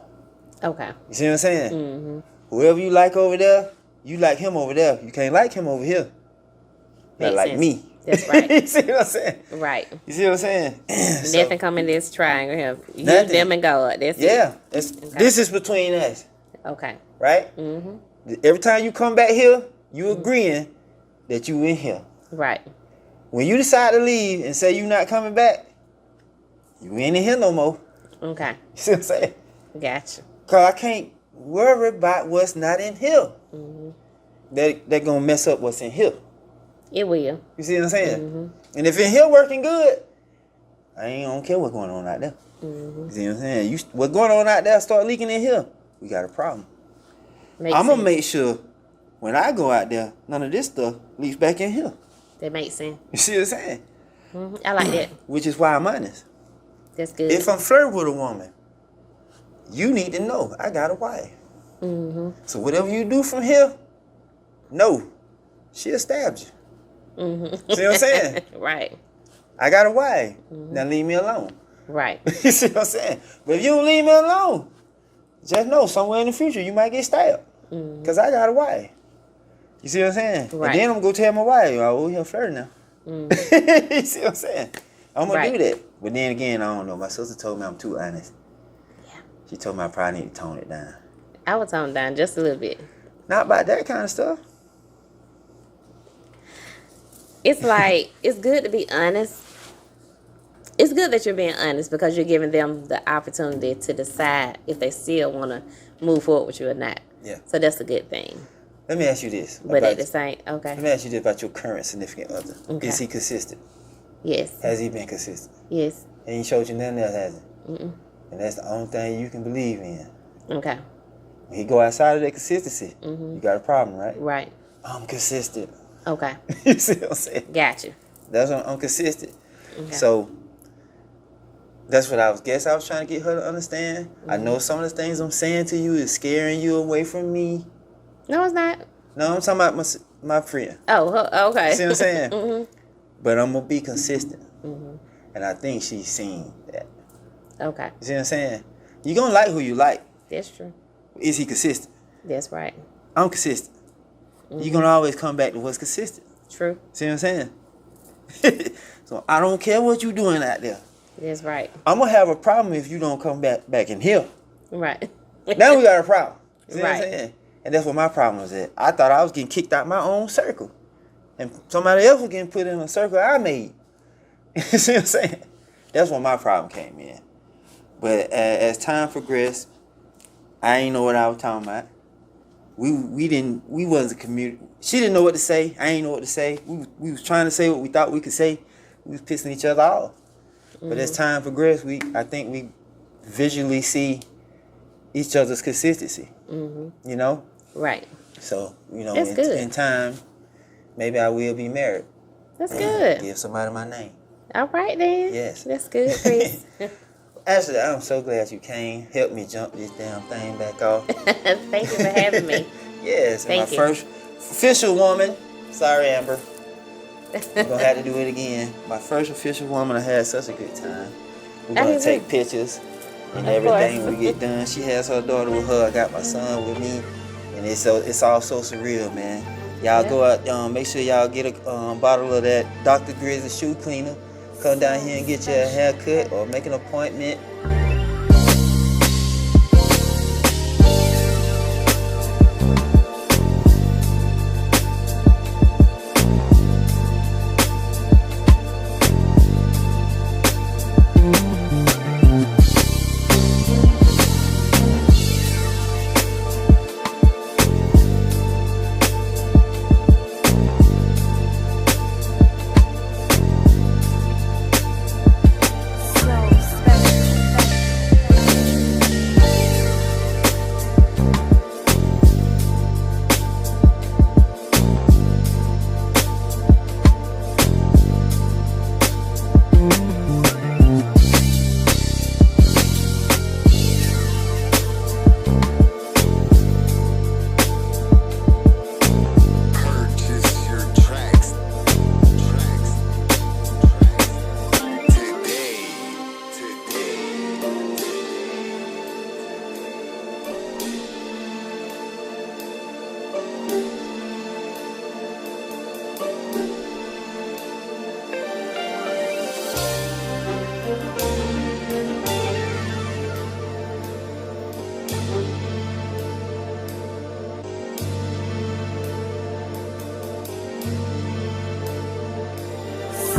Okay. You see what I'm saying? Whoever you like over there, you like him over there. You can't like him over here. Not like me. That's right. You see what I'm saying? Right. You see what I'm saying? Nothing come in this triangle here. You, Nothing. them, and God. That's Yeah. it. This is between us. Okay. Right? Every time you come back here, you agreeing that you in here. Right. When you decide to leave and say you not coming back, you ain't in here no more. Okay. You see what I'm saying? Gotcha. Cause I can't worry about what's not in here. They're gonna mess up what's in here. It will. You see what I'm saying? And if in here working good, I ain't don't care what's going on out there. You see what I'm saying? What's going on out there start leaking in here, we got a problem. I'm gonna make sure when I go out there, none of this stuff leaks back in here. That makes sense. You see what I'm saying? I like that. Which is why I'm honest. That's good. If I'm flirting with a woman, you need to know I got a wife. So whatever you do from here, no, she'll stab you. See what I'm saying? Right. I got a wife. Now leave me alone. Right. You see what I'm saying? But if you don't leave me alone, just know somewhere in the future you might get stabbed. Because I got a wife. You see what I'm saying? Right. And then I'm going to tell my wife, oh, you're flirting now. You see what I'm saying? I'm going to do that. But then again, I don't know. My sister told me I'm too honest. Yeah. She told me I probably need to tone it down. I would tone it down just a little bit. Not about that kind of stuff. It's like, it's good to be honest. It's good that you're being honest because you're giving them the opportunity to decide if they still want to move forward with you or not. Yeah. So that's a good thing. Let me ask you this. But at the same, okay. Let me ask you this about your current significant other. Okay. Is he consistent? Yes. Has he been consistent? Yes. And he showed you nothing else, has he? And that's the only thing you can believe in. Okay. When he go outside of that consistency, you got a problem, right? Right. I'm consistent. Okay. You see what I'm saying? Gotcha. That's what I'm consistent. Okay. So that's what I was trying to get her to understand. I know some of the things I'm saying to you is scaring you away from me. No, it's not. No, I'm talking about my friend. Oh, okay. See what I'm saying? But I'm gonna be consistent. And I think she's seen that. Okay. You see what I'm saying? You're gonna like who you like. That's true. Is he consistent? That's right. I'm consistent. You're gonna always come back to what's consistent. True. See what I'm saying? So I don't care what you're doing out there. That's right. I'm gonna have a problem if you don't come back in here. Right. Now we got a problem. See what I'm Right. saying? And that's what my problem was at. I thought I was getting kicked out my own circle. And somebody else was getting put in a circle I made. You see what I'm saying? That's when my problem came in. But as time progressed, I ain't know what I was talking about. We wasn't community. She didn't know what to say. I ain't know what to say. We was trying to say what we thought we could say. We was pissing each other off. But as time progressed, I think we visually see each other's consistency. You know? Right. So, you know, That's good. in time, maybe I will be married. That's good. Give somebody my name. All right then. Yes. That's good, Chris. Ashley, I'm so glad you came. Help me jump this damn thing back off. Thank you for having me. Yes, Thank my you. first official woman. Sorry, Amber. We're gonna have to do it again. My first official woman. I had such a good time. We're I gonna did take too. pictures and Of everything course. we get done. She has her daughter with her. I got my son with me, and it's all so surreal, man. Y'all Yeah. go out. Make sure y'all get a bottle of that Dr. Grizzly shoe cleaner. Come down here and get your haircut or make an appointment.